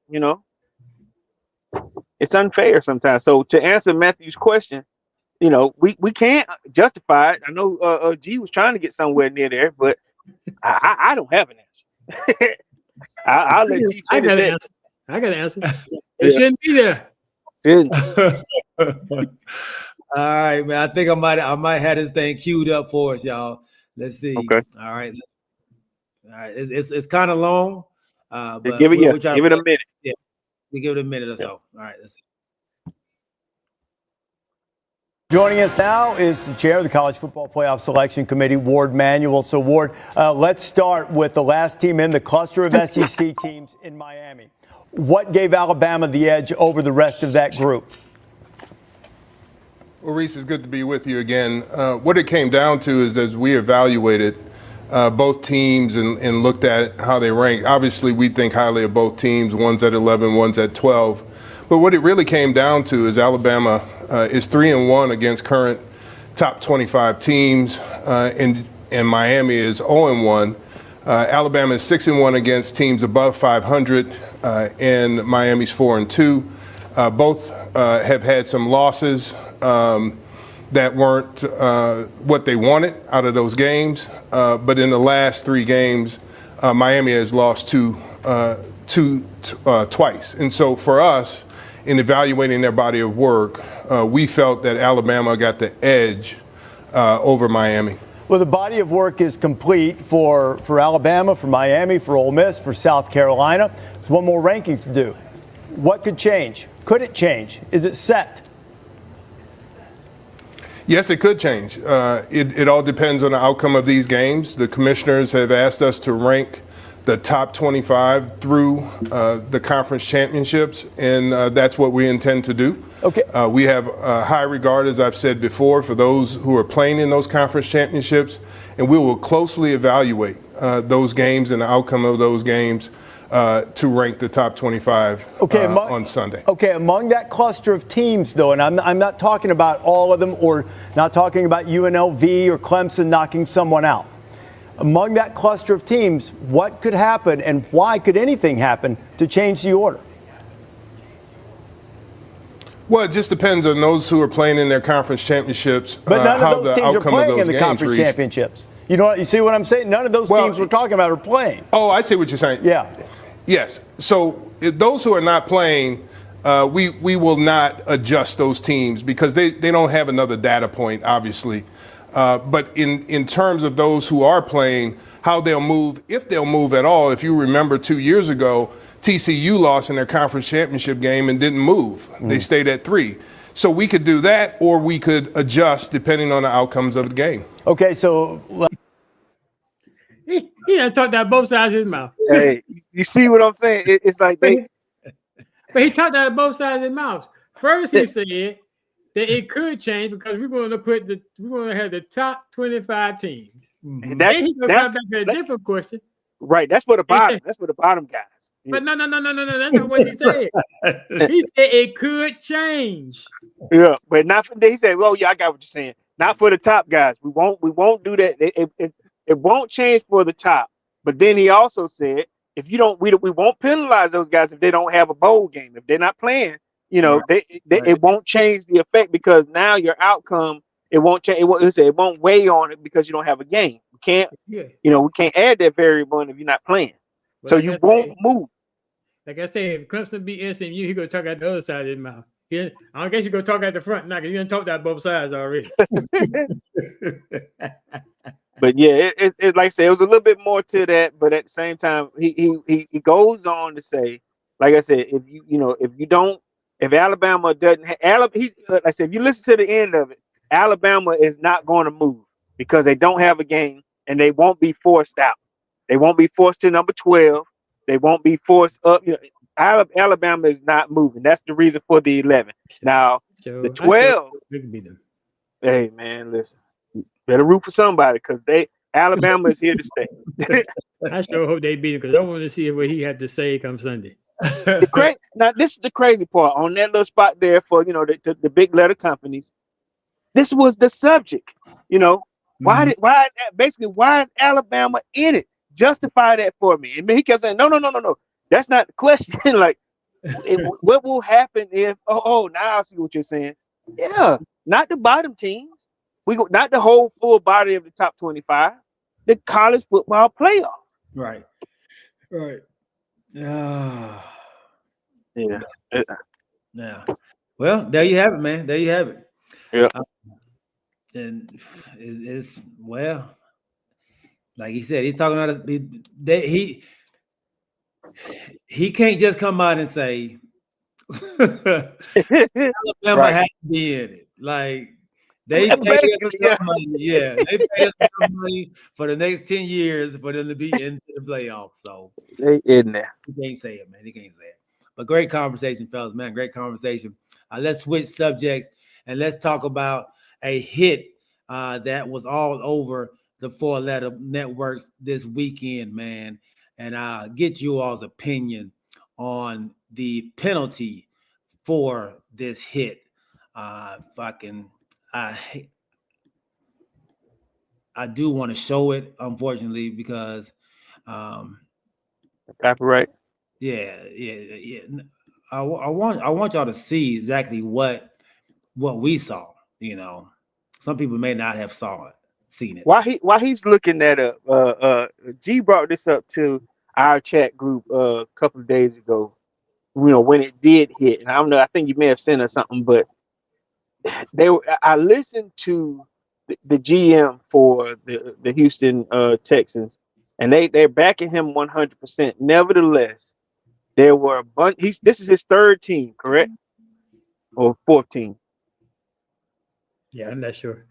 It's unfair sometimes. So to answer Matthew's question, you know, we can't justify it. I know G was trying to get somewhere near there, but I don't have an answer. I'll let G I finish got an that. answer. I got an answer. It Yeah. shouldn't be there. Shouldn't. All right, man. I think I might have this thing queued up for us, y'all. Let's see. Okay. All right. All right. It's kind of long, but Give it, we'll try give to it a minute. Yeah, we give it a minute or so. All right. Let's see. Joining us now is the chair of the College Football Playoff Selection Committee, Ward Manuel. So, Ward, let's start with the last team in the cluster of SEC teams in Miami. What gave Alabama the edge over the rest of that group? Well, Reese, it's good to be with you again. What it came down to is as we evaluated both teams and looked at how they rank, obviously we think highly of both teams. One's at 11, one's at 12. But what it really came down to is Alabama is 3-1 against current top 25 teams, and Miami is 0-1. Alabama is 6-1 against teams above 500, and Miami's 4-2. Both have had some losses that weren't what they wanted out of those games. But in the last 3 games, Miami has lost twice. And so for us, in evaluating their body of work, we felt that Alabama got the edge over Miami. Well, the body of work is complete for Alabama, for Miami, for Ole Miss, for South Carolina. There's one more rankings to do. What could change? Could it change? Is it set? Yes, it could change. It all depends on the outcome of these games. The commissioners have asked us to rank the top 25 through the conference championships, and that's what we intend to do. Okay. We have high regard, as I've said before, for those who are playing in those conference championships, and we will closely evaluate those games and the outcome of those games to rank the top 25 on Sunday. Okay, among that cluster of teams, though, and I'm not talking about all of them or not talking about UNLV or Clemson knocking someone out. Among that cluster of teams, what could happen and why could anything happen to change the order? Well, it just depends on those who are playing in their conference championships. But none how of those the teams are outcome of playing those in the games conference reads. championships. You know, you see what I'm saying? None of those teams we're talking about are playing. Oh, I see what you're saying. Yeah. Yes. So those who are not playing, we will not adjust those teams because they don't have another data point, obviously. But in terms of those who are playing, how they'll move, if they'll move at all. If you remember 2 years ago, TCU lost in their conference championship game and didn't move. Mm-hmm. They stayed at 3. So we could do that, or we could adjust depending on the outcomes of the game. Okay, so he done talked out both sides of his mouth. Hey, you see what I'm saying? It's like they. But he talked out both sides of his mouth. First, he said that it could change because we're going to have the top 25 teams. Mm-hmm. Then he's going to come back to a different question. Right, that's for the bottom. That's for the bottom guys. But no, that's not what he said. He said it could change. Yeah, but not for. He said, "Well, yeah, I got what you're saying. Not for the top guys. We won't do that. It won't change for the top." But then he also said, "If you don't, we won't penalize those guys if they don't have a bowl game. If they're not playing, you know, it won't change the effect because now your outcome it won't change. It won't weigh on it because you don't have a game. We can't, we can't add that variable in if you're not playing. But so you won't move." Like I said, if Clemson beat SMU, he gonna talk out the other side of his mouth. I guess you gonna talk out the front now because you done talked out both sides already. But yeah, it like I said, it was a little bit more to that. But at the same time, he goes on to say, like I said, if Alabama doesn't, like I said, if you listen to the end of it, Alabama is not going to move because they don't have a game and they won't be forced out. They won't be forced to number 12. They won't be forced up. Alabama is not moving. That's the reason for the 11. Now, the 12. Hey, man, listen. Better root for somebody because Alabama is here to stay. I sure hope they beat him because I want to see what he had to say come Sunday. Now, this is the crazy part. On that little spot there for the big letter companies, this was the subject. Why is Alabama in it? Justify that for me. And he kept saying, no. That's not the question. Like, What will happen if? Oh, now I see what you're saying. Yeah, not the bottom teams. We go not the whole full body of the top 25. The college football playoff. Right. Right. Yeah. Yeah. Yeah. Well, there you have it, man. There you have it. Yeah. And it's well, like he said, he's talking about he can't just come out and say Alabama has to be in it. Like they pay us money, they pay us money for the next 10 years for them to be into the playoffs. So they in there. He can't say it, man. He can't say it. But great conversation, fellas, man. Great conversation. Let's switch subjects and let's talk about a hit that was all over the 4-letter networks this weekend, man. And get you all's opinion on the penalty for this hit. I do want to show it, unfortunately, because copyright. Yeah. I want y'all to see exactly what we saw. You know, some people may not have seen it. While he's looking that up, G brought this up to our chat group a couple of days ago. You know, when it did hit, and I don't know. I think you may have sent us something, but I listened to the GM for the Houston Texans, and they're backing him 100%. Nevertheless, there were a bunch. This is his third team, correct, or fourth team? Yeah, I'm not sure.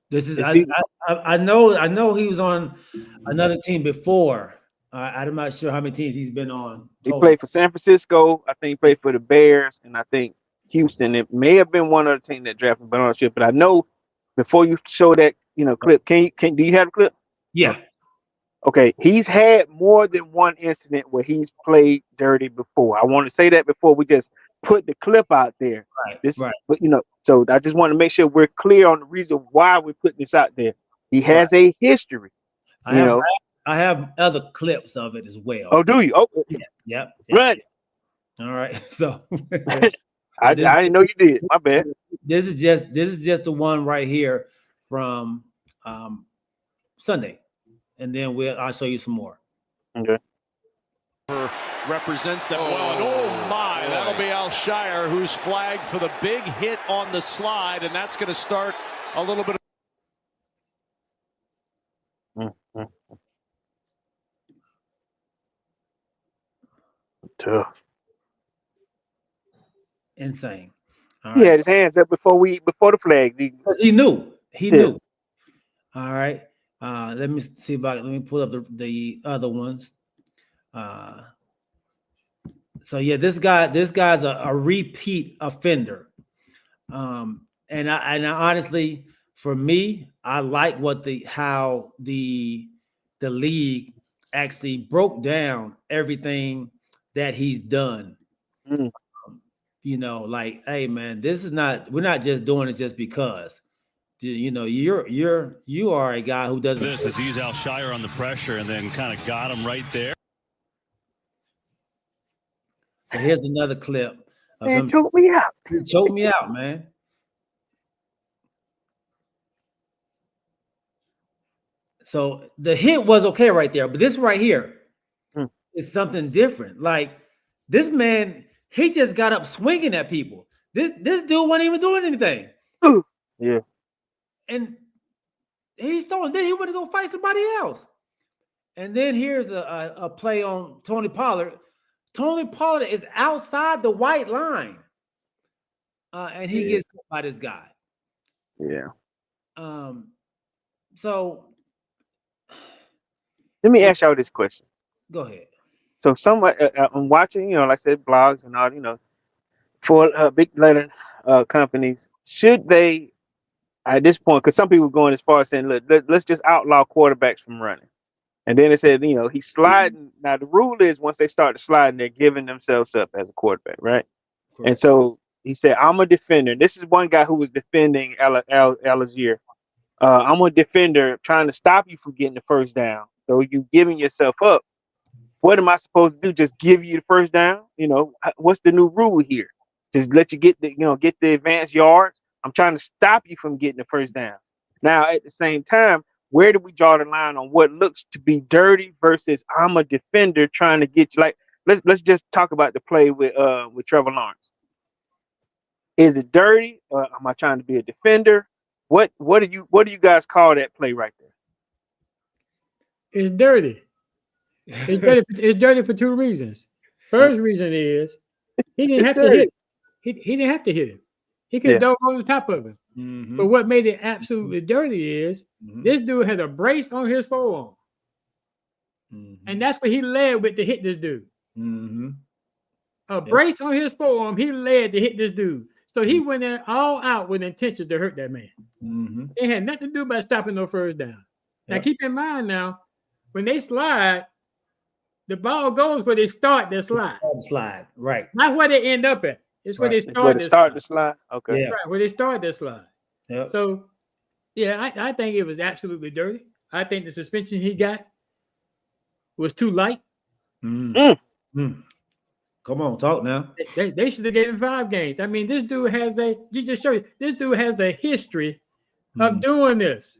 This is I know he was on another team before. I'm not sure how many teams he's been on. He played for San Francisco. I think he played for the Bears, and I think Houston. It may have been one other team that drafted, but I'm not sure. But I know before you show that clip, do you have a clip? Yeah. Okay, he's had more than one incident where he's played dirty before. I want to say that before we just put the clip out there. Right. But so I just want to make sure we're clear on the reason why we're putting this out there. He has a history. I have other clips of it as well. Oh, do you? Oh, yep. Right. All right. So I didn't know you did. My bad. This is just the one right here from Sunday, and then I'll show you some more. Okay. Represents that well. And oh my, that'll be Al-Shahir, who's flagged for the big hit on the slide, and that's going to start a little bit of tough. Insane. He had his hands up before the flag. Because he knew. He knew. All right. Let me see let me pull up the other ones. So yeah, this guy's a repeat offender. And I honestly, for me, I like how the league actually broke down everything that he's done. Like, hey man, we're not just doing it just because. You are a guy who doesn't. This Azeez Al-Shahir on the pressure and then kind of got him right there. So here's another clip of him. Choke me out. He choked me out, man. So the hit was okay right there, but this right here is something different. Like this man, he just got up swinging at people. This dude wasn't even doing anything. Yeah. And he's throwing. Then he went to go fight somebody else. And then here's a play on Tony Pollard. Tony Pollard is outside the white line, and he gets hit by this guy. Yeah. So let me ask y'all this question. Go ahead. So I'm watching, like I said, blogs and all, for big letter companies. Should they, at this point, because some people are going as far as saying, look, let's just outlaw quarterbacks from running. And then it said, he's sliding. Now, the rule is once they start to slide, they're giving themselves up as a quarterback, right? Correct. And so he said, I'm a defender. This is one guy who was defending Al-Shahir. I'm a defender trying to stop you from getting the first down. So you giving yourself up. What am I supposed to do? Just give you the first down? What's the new rule here? Just let you get the advanced yards. I'm trying to stop you from getting the first down. Now, at the same time, where do we draw the line on what looks to be dirty versus I'm a defender trying to get you? Like, let's just talk about the play with Trevor Lawrence. Is it dirty? Or am I trying to be a defender? What do you guys call that play right there? It's dirty. It's dirty for two reasons. First reason is he didn't have to hit. He didn't have to hit him. He could have dove over the top of him. Mm-hmm. But what made it absolutely dirty is this dude had a brace on his forearm. Mm-hmm. And that's what he led with to hit this dude. Mm-hmm. A brace on his forearm, he led to hit this dude. So he went in all out with intention to hurt that man. Mm-hmm. It had nothing to do about stopping no first down. Now, keep in mind now, when they slide, the ball goes where they start their slide. Slide, right. Not where they end up at. It's where they start the slide. Okay. Yeah. Right, where they start their slide. Yep. So, yeah, I think it was absolutely dirty. I think the suspension he got was too light. Come on, talk now. They should have given him 5 games. I mean, this dude has a history of doing this.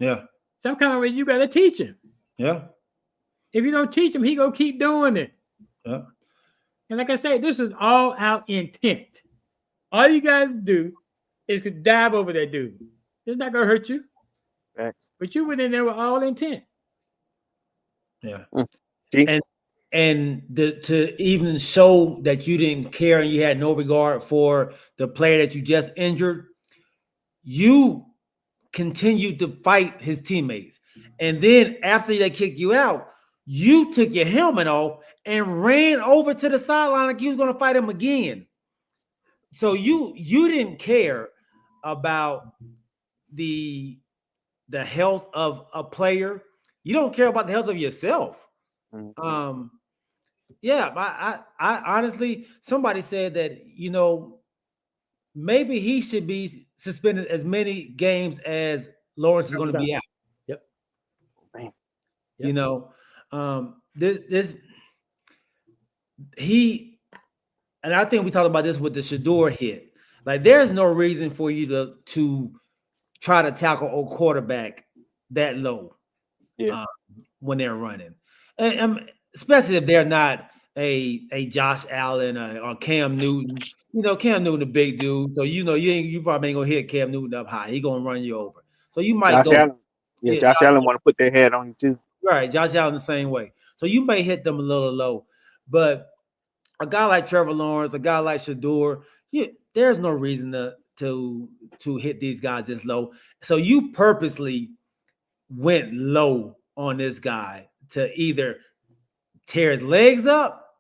Yeah. Some kind of way you got to teach him. Yeah. If you don't teach him, he gonna keep doing it. Yeah. And like I said, this is all out intent. All you guys do is could dive over that dude. It's not gonna hurt you. Thanks. But you went in there with all intent. Yeah. And to even show that you didn't care and you had no regard for the player that you just injured, you continued to fight his teammates. And then after they kicked you out, you took your helmet off and ran over to the sideline like you was going to fight him again. So you didn't care about the health of a player. You don't care about the health of yourself. I honestly, somebody said that, maybe he should be suspended as many games as Lawrence is going to be out. Yep. And I think we talked about this with the Shador hit. Like, there's no reason for you to try to tackle a quarterback that low when they're running, and especially if they're not a Josh Allen or Cam Newton. Cam Newton a big dude, so you probably ain't gonna hit Cam Newton up high. He gonna run you over. So you might Josh Allen want to put their head on you too. Right, Josh Allen the same way. So you may hit them a little low, but a guy like Trevor Lawrence, a guy like Shador, there's no reason to hit these guys this low. So you purposely went low on this guy to either tear his legs up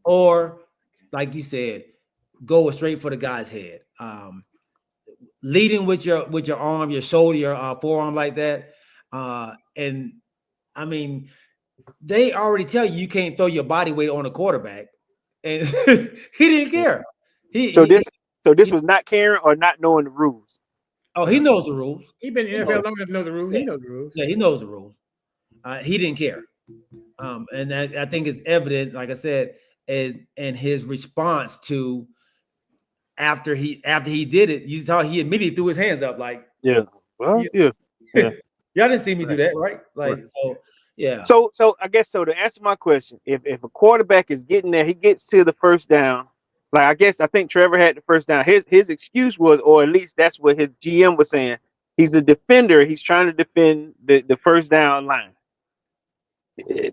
or, like you said, go straight for the guy's head. Leading with your arm, your shoulder, your forearm like that. And I mean, they already tell you can't throw your body weight on a quarterback. And he didn't care. This was not caring or not knowing the rules. Oh, he knows the rules. He's been in the NFL long enough to know the rules. Yeah. He knows the rules. Yeah, he knows the rules. He didn't care. And I think it's evident, like I said, in his response to after he did it, you saw he immediately threw his hands up like, yeah. Well, yeah. Y'all didn't see me do that, right? Like, so yeah. So I guess to answer my question, if a quarterback is getting there, he gets to the first down. Like, I think Trevor had the first down. His excuse was, or at least that's what his GM was saying, he's a defender. He's trying to defend the first down line.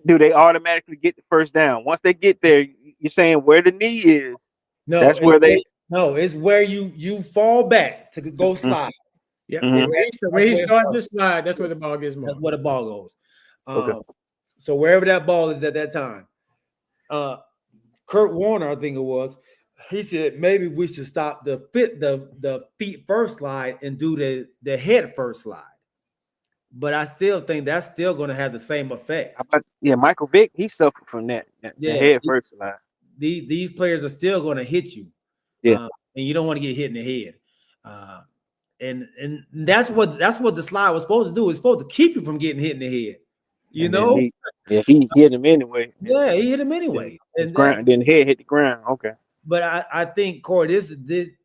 Do they automatically get the first down? Once they get there, you're saying where the knee is. No, that's where they. No, it's where you fall back to go slide. Yeah, where he starts to slide, that's where the ball gets marked. That's where the ball goes. Okay. So wherever that ball is at that time, Kurt Warner, I think it was, he said maybe we should stop the feet first slide and do the head first slide. But I still think that's still going to have the same effect. Michael Vick, he suffered from that. The head first slide. These players are still going to hit you. Yeah. And you don't want to get hit in the head. And that's what the slide was supposed to do. It's supposed to keep you from getting hit in the head. You And then know? he hit him anyway. Yeah, he hit him anyway. And then head hit the ground. Okay. But I think, Corey, this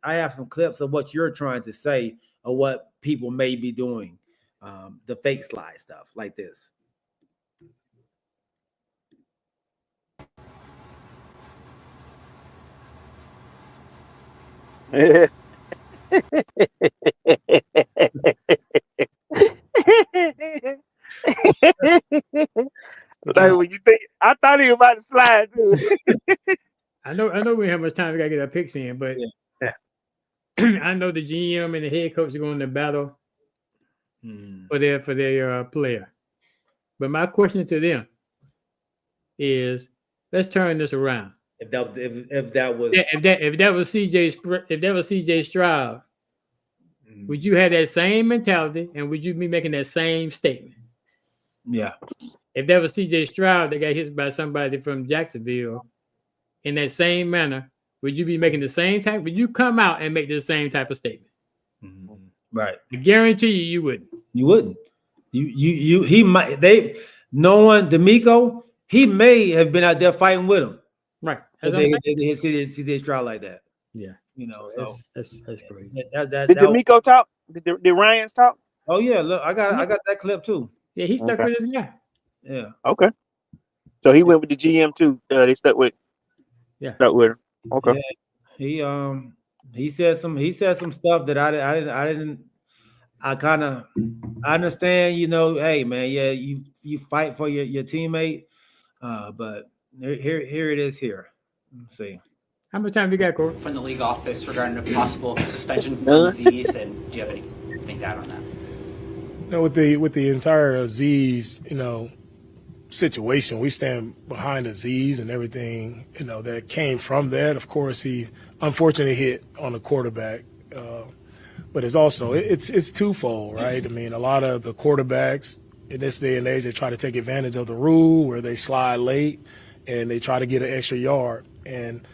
I have some clips of what you're trying to say of what people may be doing, the fake slide stuff like this. Like when you think, I thought he was about to slide too. I know we have much time we gotta get our picks in, but I know the GM and the head coach are going to battle for their player. But my question to them is, let's turn this around. If that was CJ Stroud, would you have that same mentality and would you be making that same statement? Yeah. If that was CJ Stroud that got hit by somebody from Jacksonville in that same manner, would you be making the same type? Would you come out and make the same type of statement? Right. I guarantee you wouldn't. You wouldn't. He might. Knowing D'Amico, he may have been out there fighting with him. Right. They hit CJ Stroud like that. Yeah. You know, so so that's crazy. Did D'Amico talk? Did Ryans talk? Oh yeah, look, I got that clip too. Yeah, he stuck with his guy. Yeah. Okay. So he went with the GM too. They stuck with. Yeah. Stuck with him. Okay. Yeah, he said some stuff that I understand, you know, hey man, yeah, you fight for your teammate, but here it is here. Let's see. How much time you got, Corey? From the league office regarding a possible suspension from Azeez, and do you have anything to add on that? No, with the entire Azeez, situation, we stand behind Azeez and everything, that came from that. Of course, he unfortunately hit on the quarterback, but it's also it's twofold, right? I mean, a lot of the quarterbacks in this day and age, they try to take advantage of the rule where they slide late and they try to get an extra yard. And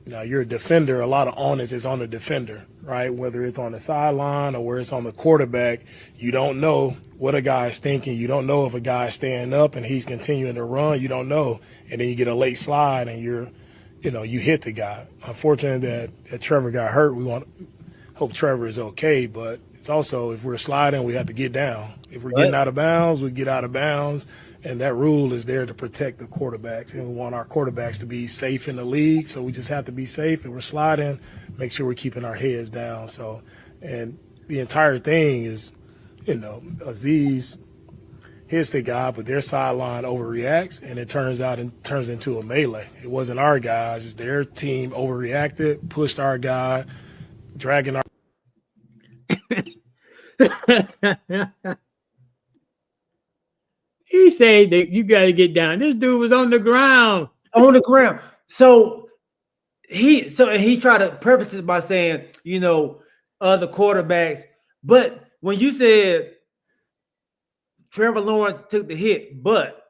now you're a defender, a lot of onus is on the defender, right? Whether it's on the sideline or where it's on the quarterback, you don't know what a guy's thinking. You don't know if a guy's standing up and he's continuing to run. You don't know. And then you get a late slide and you hit the guy. Unfortunate that Trevor got hurt. We hope Trevor is okay, but it's also, if we're sliding, we have to get down. If we're getting out of bounds, we get out of bounds. And that rule is there to protect the quarterbacks. And we want our quarterbacks to be safe in the league. So we just have to be safe. And we're sliding, make sure we're keeping our heads down. So, and the entire thing is, Azeez hits the guy, but their sideline overreacts. And it turns into a melee. It wasn't our guys. It's their team overreacted, pushed our guy, dragging our. He said that you got to get down. This dude was on the ground. On the ground. So he tried to preface it by saying, other quarterbacks. But when you said Trevor Lawrence took the hit, but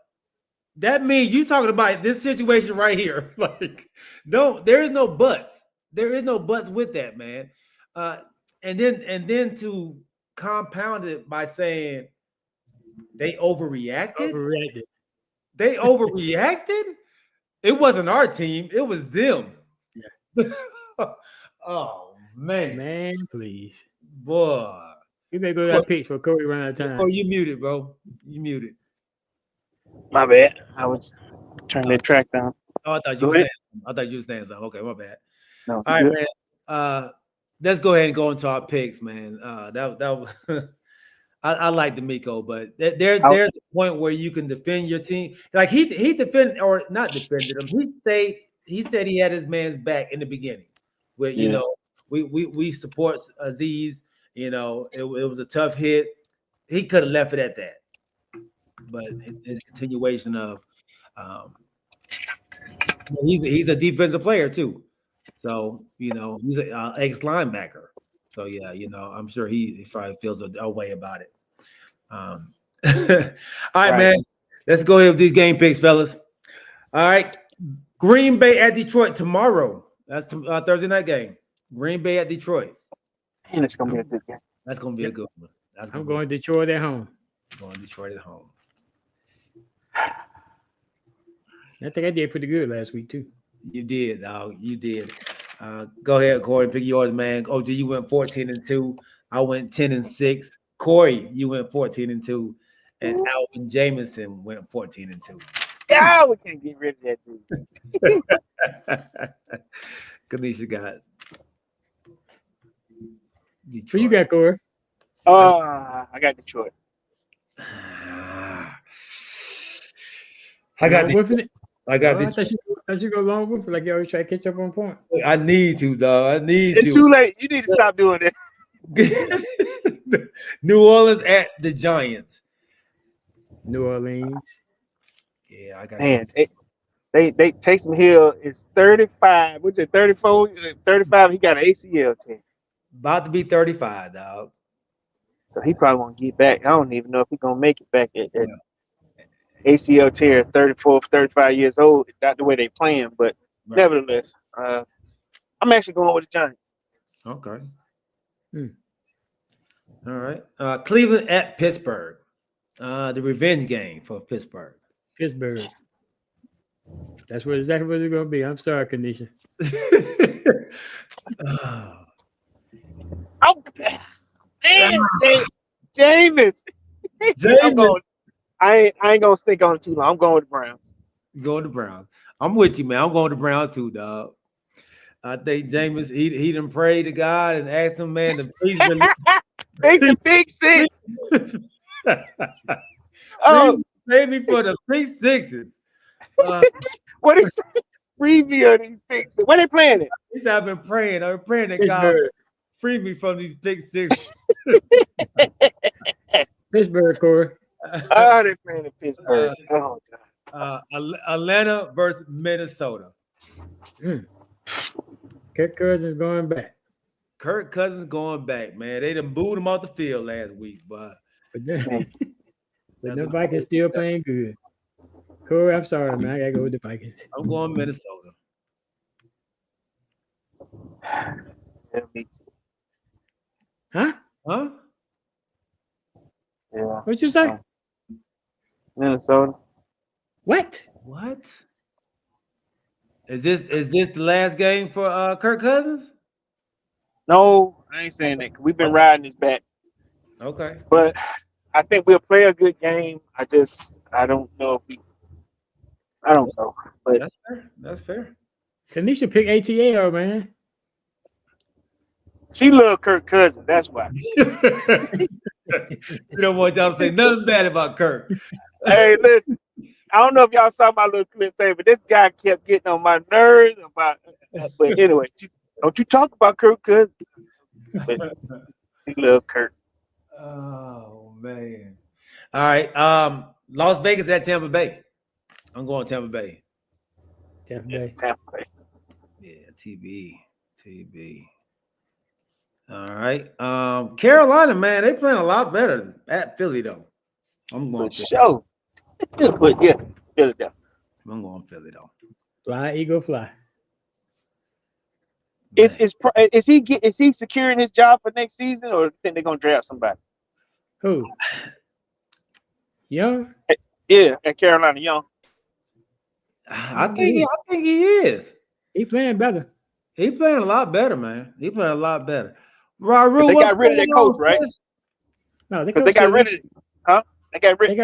that means you talking about this situation right here. Like, there is no buts. There is no buts with that, man. And then to compound it by saying they overreacted. They overreacted. It wasn't our team. It was them. Yeah. Oh man, please, boy. You better go to that pitch for Cody run out of time. Oh, you muted, bro. You muted. My bad. I was turning that track down. Oh, I thought you were saying something. Okay, my bad. No, all right, man. Let's go ahead and go into our picks, man. I like D'Amico, but there's a point where you can defend your team. Like he defended or not defended him. He said he had his man's back in the beginning. Where we support Azeez. It was a tough hit. He could have left it at that. But his continuation of he's a defensive player too. So, he's an ex-linebacker. So, yeah, I'm sure he probably feels a way about it. All right, man. Let's go ahead with these game picks, fellas. All right. Green Bay at Detroit tomorrow. That's Thursday night game. Green Bay at Detroit. And it's going to be a good game. That's going to be a good one. I'm going Detroit at home. Going Detroit at home. I think I did pretty good last week too. You did, dog. You did. Go ahead, Corey. Pick yours, man. OG, you went 14-2. I went 10-6. Corey, you went 14-2, and Alvin Jameson went 14-2. God, we can't get rid of that dude. Kanisha got Detroit. Who you got, Corey? I got Detroit. I got Detroit. I Detroit. thought you go long with it, like you always try to catch up on point. I need to, dog. It's too late. You need to stop doing this. New Orleans at the Giants. New Orleans. Yeah, I got. Man, they Taysom Hill is 35. What's it? 34, 35. He got an ACL team. About to be 35, dog. So he probably won't get back. I don't even know if he's gonna make it back at ACL tear at 34, 35 years old. Not the way they playing, but nevertheless, I'm actually going with the Giants. Okay. All right. Cleveland at Pittsburgh. The revenge game for Pittsburgh. Pittsburgh. That's exactly what it's gonna be. I'm sorry, Kanisha. James. I ain't gonna stick on too long. I'm going with the Browns. You going to Browns? I'm with you, man. I'm going to Browns too, dog. I think James he done prayed to God and asked him, man, to please make the big six. Pay me for the big sixes. What is free me on these big six? Where they playing it? He said, I've been praying that God free me from these big sixes. Pittsburgh, Corey. Oh, they're playing in Pittsburgh. Oh God. Atlanta versus Minnesota. Kirk Cousins going back. Kirk Cousins going back, man. They done booed him off the field last week, but the Vikings still playing good. Corey, I'm sorry, man. I gotta go with the Vikings. I'm going Minnesota. Yeah, me too. Huh? Yeah. What'd you say? Minnesota. What? Is this the last game for Kirk Cousins? No, I ain't saying that. We've been riding his back. Okay. But I think we'll play a good game. I don't know if I don't know. But That's fair. Kanisha pick ATL, man. She loved Kirk Cousins. That's why. You don't want y'all to say nothing bad about Kirk. Hey, listen. I don't know if y'all saw my little clip thing, but this guy kept getting on my nerves about. But anyway, don't you talk about Kirk Cousins? But he loved Kirk. Oh man! All right, Las Vegas at Tampa Bay. I'm going Tampa Bay. Tampa Bay. Yeah, TB. All right, Carolina, man, they playing a lot better at Philly though. I'm going Philly. But yeah, Philadelphia. I'm going Philly though. Fly, Eagle, fly. Is he securing his job for next season, or think they're gonna draft somebody? Who? Young? Yeah, at Carolina, Young. I think he is. He playing better. He playing a lot better, man. He playing a lot better. Raul, they got rid of that coach, right? No, they got rid of it. Huh? They got rid of it.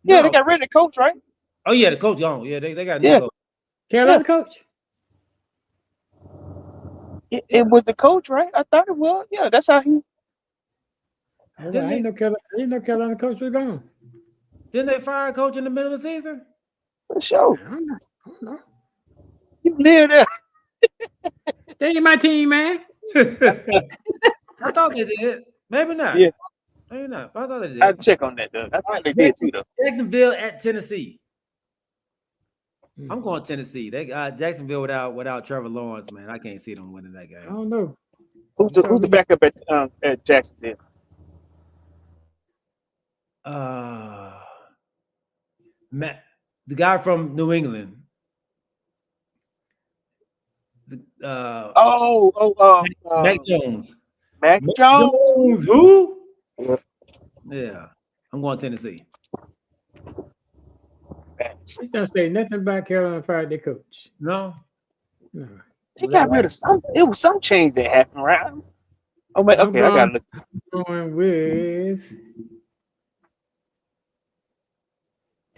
Yeah, they got rid of the coach, right? Oh yeah, the coach gone. Yeah, they got a new coach. Carolina coach. It was the coach, right? I thought it was. Yeah, that's how he. I didn't know Carolina coach was gone. Didn't they fire a coach in the middle of the season? For sure. I don't know. You live there. They ain't my team, man. I thought they did. Maybe not. Yeah. Maybe not. I thought they did. I'll check on that, though. I thought they did too, though. Jacksonville at Tennessee. I'm going Tennessee. They Jacksonville without Trevor Lawrence, man. I can't see them winning that game. I don't know. Who's the backup at Jacksonville? Matt, the guy from New England. Mac Jones. Mac Jones. Who? Yeah, I'm going Tennessee. He's don't say nothing about Carolina fired their coach. No. No. They got rid of some. It was some change that happened, right? Oh man, okay, I gotta look. Going with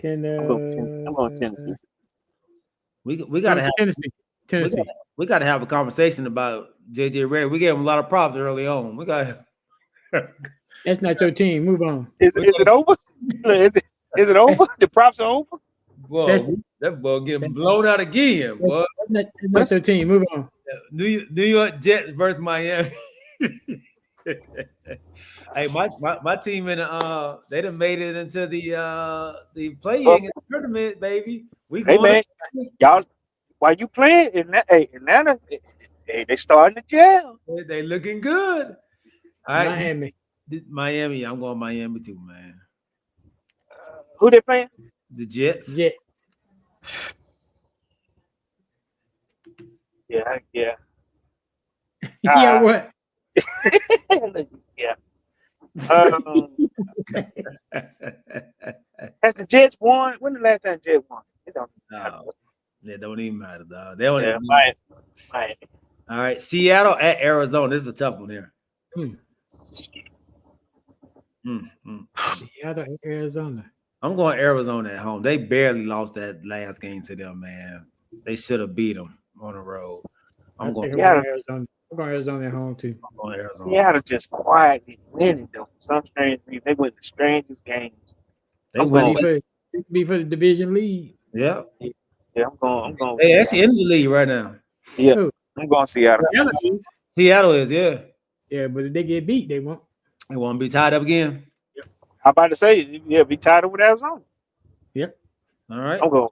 I'm going Tennessee. We got to have Tennessee. We got to have a conversation about JJ Redick. We gave him a lot of props early on. We got. That's not your team. Move on. Is it over? Is it over? The props are over. Boy, that boy getting blown out again. Boy. That's not your team. Move on. New York Jets versus Miami. Hey, my team in they done made it into the play-in tournament, baby. We Hey going man, y'all, while you playing Atlanta, they starting to gel. They looking good. All right, Miami. I'm going Miami too, man. Who they playing? The Jets. Jet. Yeah. Yeah, what? Yeah. Has the Jets won? When the last time Jets won? It don't matter. It don't even matter, dog. They don't even Miami. All right, Seattle at Arizona. This is a tough one here. Seattle at Arizona. I'm going Arizona at home. They barely lost that last game to them, man. They should have beat them on the road. I'm going Arizona. I'm going Arizona at home too. I'm going Arizona. Seattle just quietly winning though. Some strange reason. They win the strangest games. Be for the division lead. Yeah. Yeah, I'm going. They actually in the league right now. Yeah, I'm going Seattle. Seattle is, yeah. Yeah, but if they get beat, they won't. They won't be tied up again. How about to say, yeah, be tied up with Arizona. Yep. All right. I'm going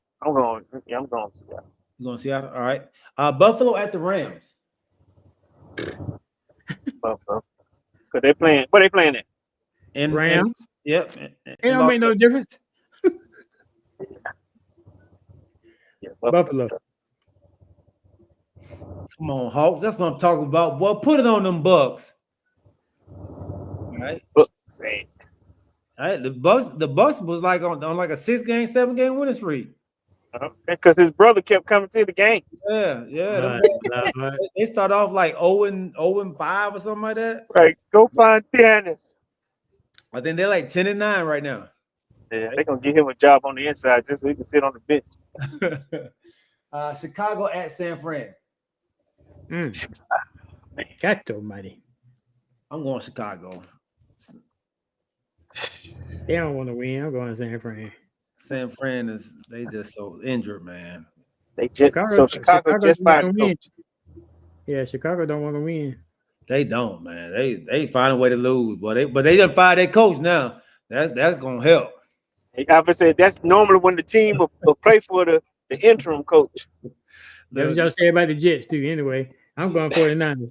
Seattle. You going Seattle? All right. Buffalo at the Rams. Buffalo. Cause they playing. What they playing at? In Rams. Yep. It don't make no difference. Yeah, Buffalo. Come on, Hawks. That's what I'm talking about. Boy, put it on them Bucks. All right. Bucks. All right. The Bucks was like on like a 6-game, 7-game winning streak. Because his brother kept coming to the game. Yeah. They start off like 0-5 or something like that. Right. Go find Dennis. I think they're like 10-9 right now. Yeah, they're gonna give him a job on the inside just so he can sit on the bench. Chicago at San Fran. God almighty. I'm going Chicago. They don't want to win. I'm going San Fran. San Fran they just so injured, man. Chicago just fired coach. Yeah, Chicago don't want to win. They don't, man. They find a way to lose, but they done fired their coach now. That's gonna help. I would say that's normally when the team will play for the interim coach. That's what y'all say about the Jets too. Anyway, I'm going 49ers.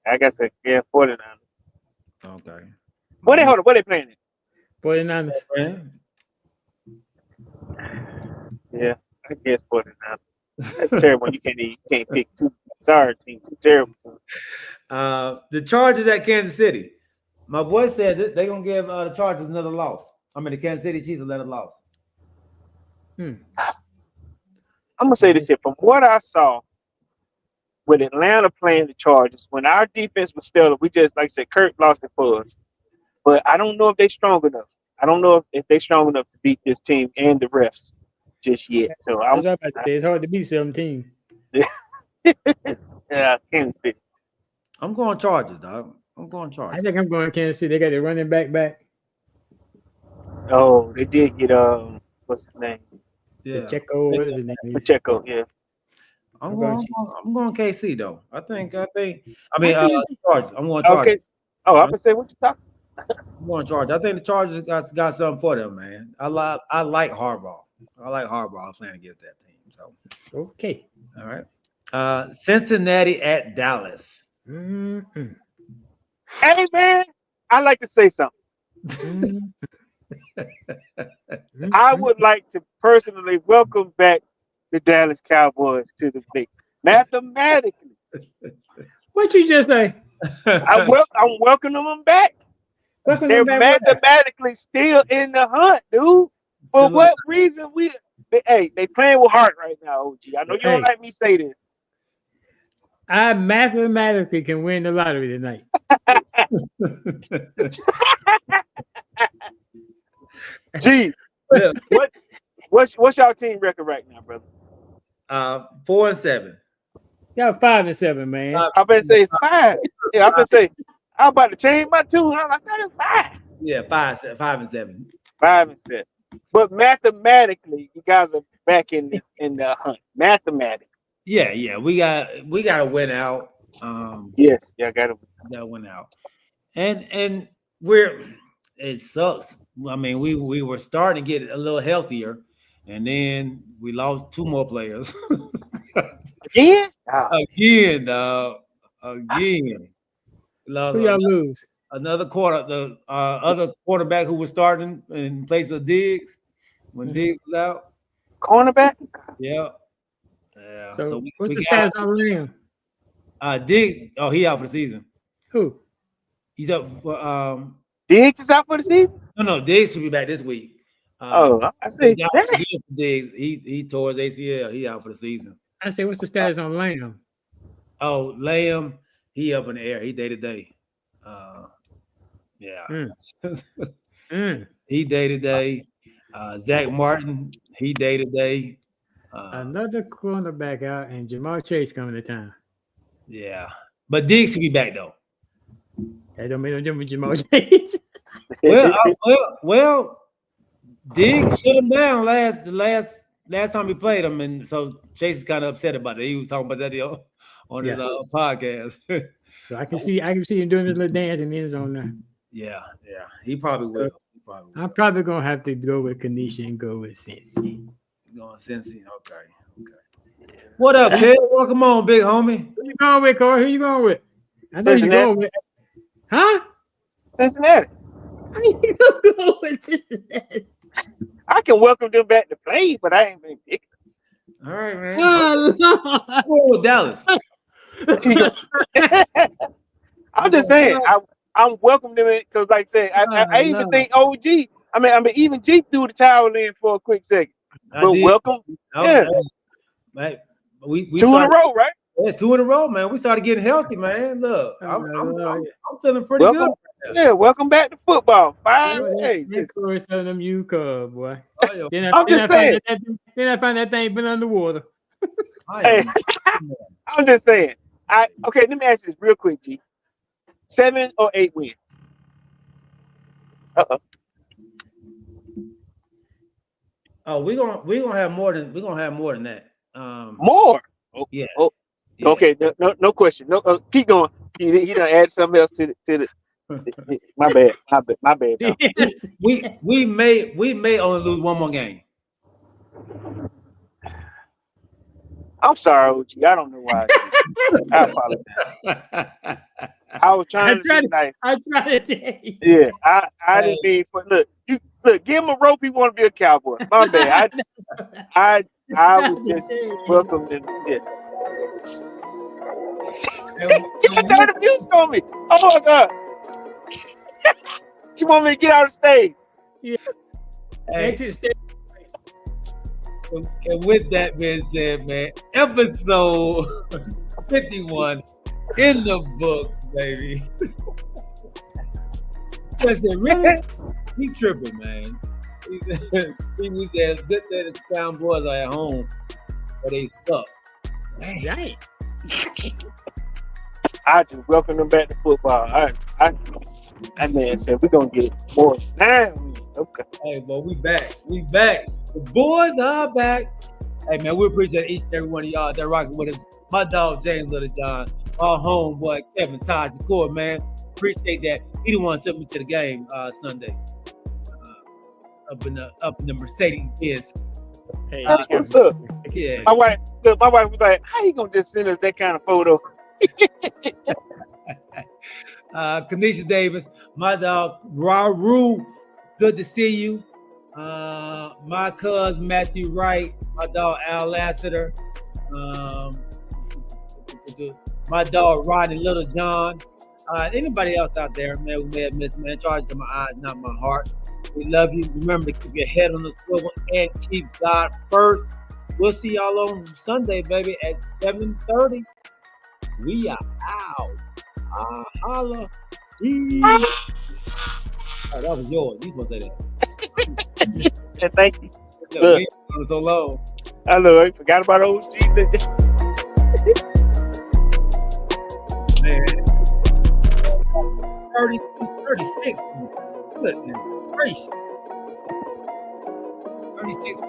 I guess 49ers. Okay. What they playing in? 49ers. Yeah, I guess 49ers. That's terrible. You can't pick two. Sorry, team. Too terrible. The Chargers at Kansas City. My boy said that they're gonna give the Chargers another loss. I mean, the Kansas City Chiefs another loss. I'm gonna say this here. From what I saw with Atlanta playing the Chargers, when our defense was stellar, we just, like I said, Kurt lost it for us. But I don't know if they're strong enough. I don't know if they're strong enough to beat this team and the refs just yet. So it's hard to beat 17. Yeah, Kansas City. I'm going Chargers, dog. I'm going Chargers. I think I'm going Kansas City. They got their running back. Oh, they did get what's his name? Yeah, Pacheco. What is his name? Pacheco. Yeah. I'm going KC though. I mean, Chargers. I'm going Chargers. Okay. Oh, I'm gonna say what you talking. I'm going Chargers. I think the Chargers got something for them, man. I like Harbaugh. I like Harbaugh playing against that team. So okay. All right. Cincinnati at Dallas. Mm-hmm. Hey man, I like to say something. I would like to personally welcome back the Dallas Cowboys to the mix. Mathematically, What you just say? I'm welcoming them back. Welcome They're them back. mathematically still in the hunt, dude. For what reason? They playing with heart right now, OG. I know you don't like me say this. I mathematically can win the lottery tonight. Gee, what's y'all team record right now, brother? 4-7. Y'all 5-7, man. I better say 5. Yeah, I better say I'm about to change my tune. I'm like, that is 5. Yeah, 5-7. 5-7. 5-7. But mathematically, you guys are back in the hunt. Mathematically. Yeah. We got to win out. Yes, yeah, got to win out. And it sucks. I mean, we were starting to get a little healthier, and then we lost 2 more players. Again? Again, dog. Again. Who y'all lose? Another quarter. The other quarterback who was starting in place of Diggs when Diggs was out. Cornerback? Yeah. So what's the status on Liam? Diggs. Oh, he out for the season. Who? He's up for Diggs is out for the season? No, Diggs should be back this week. I see. Diggs, he tore his ACL. He out for the season. I say, what's the status on Lamb? Oh, Lamb, he up in the air. He day to day. He day to day. Zach Martin, he day to day. Another cornerback out, and Jamal Chase coming to town. Yeah, but Diggs should be back though. That don't make no difference with Jamal Chase. well, Diggs shut him down last time he played him, and so Chase is kind of upset about it. He was talking about that on his podcast. So I can see him doing his little dance in the end zone now. Yeah, he probably will. I'm probably gonna have to go with Kanisha and go with Cincy. Going Cincy, okay. What up, kid? Welcome on, big homie. Who you going with, Corey? Who you going with? I know you going with. Huh? Cincinnati. You go with Cincinnati. I can welcome them back to play, but I ain't been picking. All right, man. Oh, I'm going with Dallas. I'm just saying, I'm welcoming them because, like I said, I even think OG. I mean, even G threw the towel in for a quick second. But welcome, man. We 2 in a row, right? Yeah, 2 in a row, man. We started getting healthy, man. Look, I'm feeling pretty good. Yeah, welcome back to football. 5 days. Corey selling them you cub, boy. I'm just saying. Then I find that thing been underwater. Hey, I'm just saying. Okay, let me ask you this real quick, G. 7 or 8 wins? Oh, we're gonna have more than that. More? Yeah. Oh, yeah. Okay. No question. No, keep going. He done add something else to the. My bad. Yes. We may only lose 1 more game. I'm sorry, OG. I don't know why. I apologize. I was trying to be nice. I tried to tell you. Yeah, I didn't mean. But look, give him a rope. He want to be a cowboy. My bad. I was just welcome him. Yeah. He turned the music on me. Oh my God. You want me to get out of stage? Yeah. Hey. And with that being said, man, episode 51 in the books, baby. I said, really? He's tripping, man. He said, it's good that the Town Boys are at home, but they suck. Right. I just welcome them back to football. That man said we're gonna get more than 9 wins. Okay. Hey, boy, we back. The boys are back. Hey, man, we appreciate each and every one of y'all that rocking with us. My dog James Little John, our homeboy Kevin Taj Core, man. Appreciate that. He the one took me to the game Sunday. Up in the Mercedes Benz. Hey, what's up? Yeah. My wife was like, "How you gonna just send us that kind of photo?" Kanisha Davis, my dog Raru, good to see you. My cousin Matthew Wright, my dog Al Lassiter, my dog Rodney Little John. Anybody else out there, man, who may have missed, man, charge to my eyes, not my heart. We love you. Remember to keep your head on the swivel and keep God first. We'll see y'all on Sunday, baby, at 7:30. We are out. Holla. Oh, that was yours. You supposed to say that. Thank you. Look, we on so low. I know. I forgot about OG. Man. 32, 36. Goodness gracious. 36.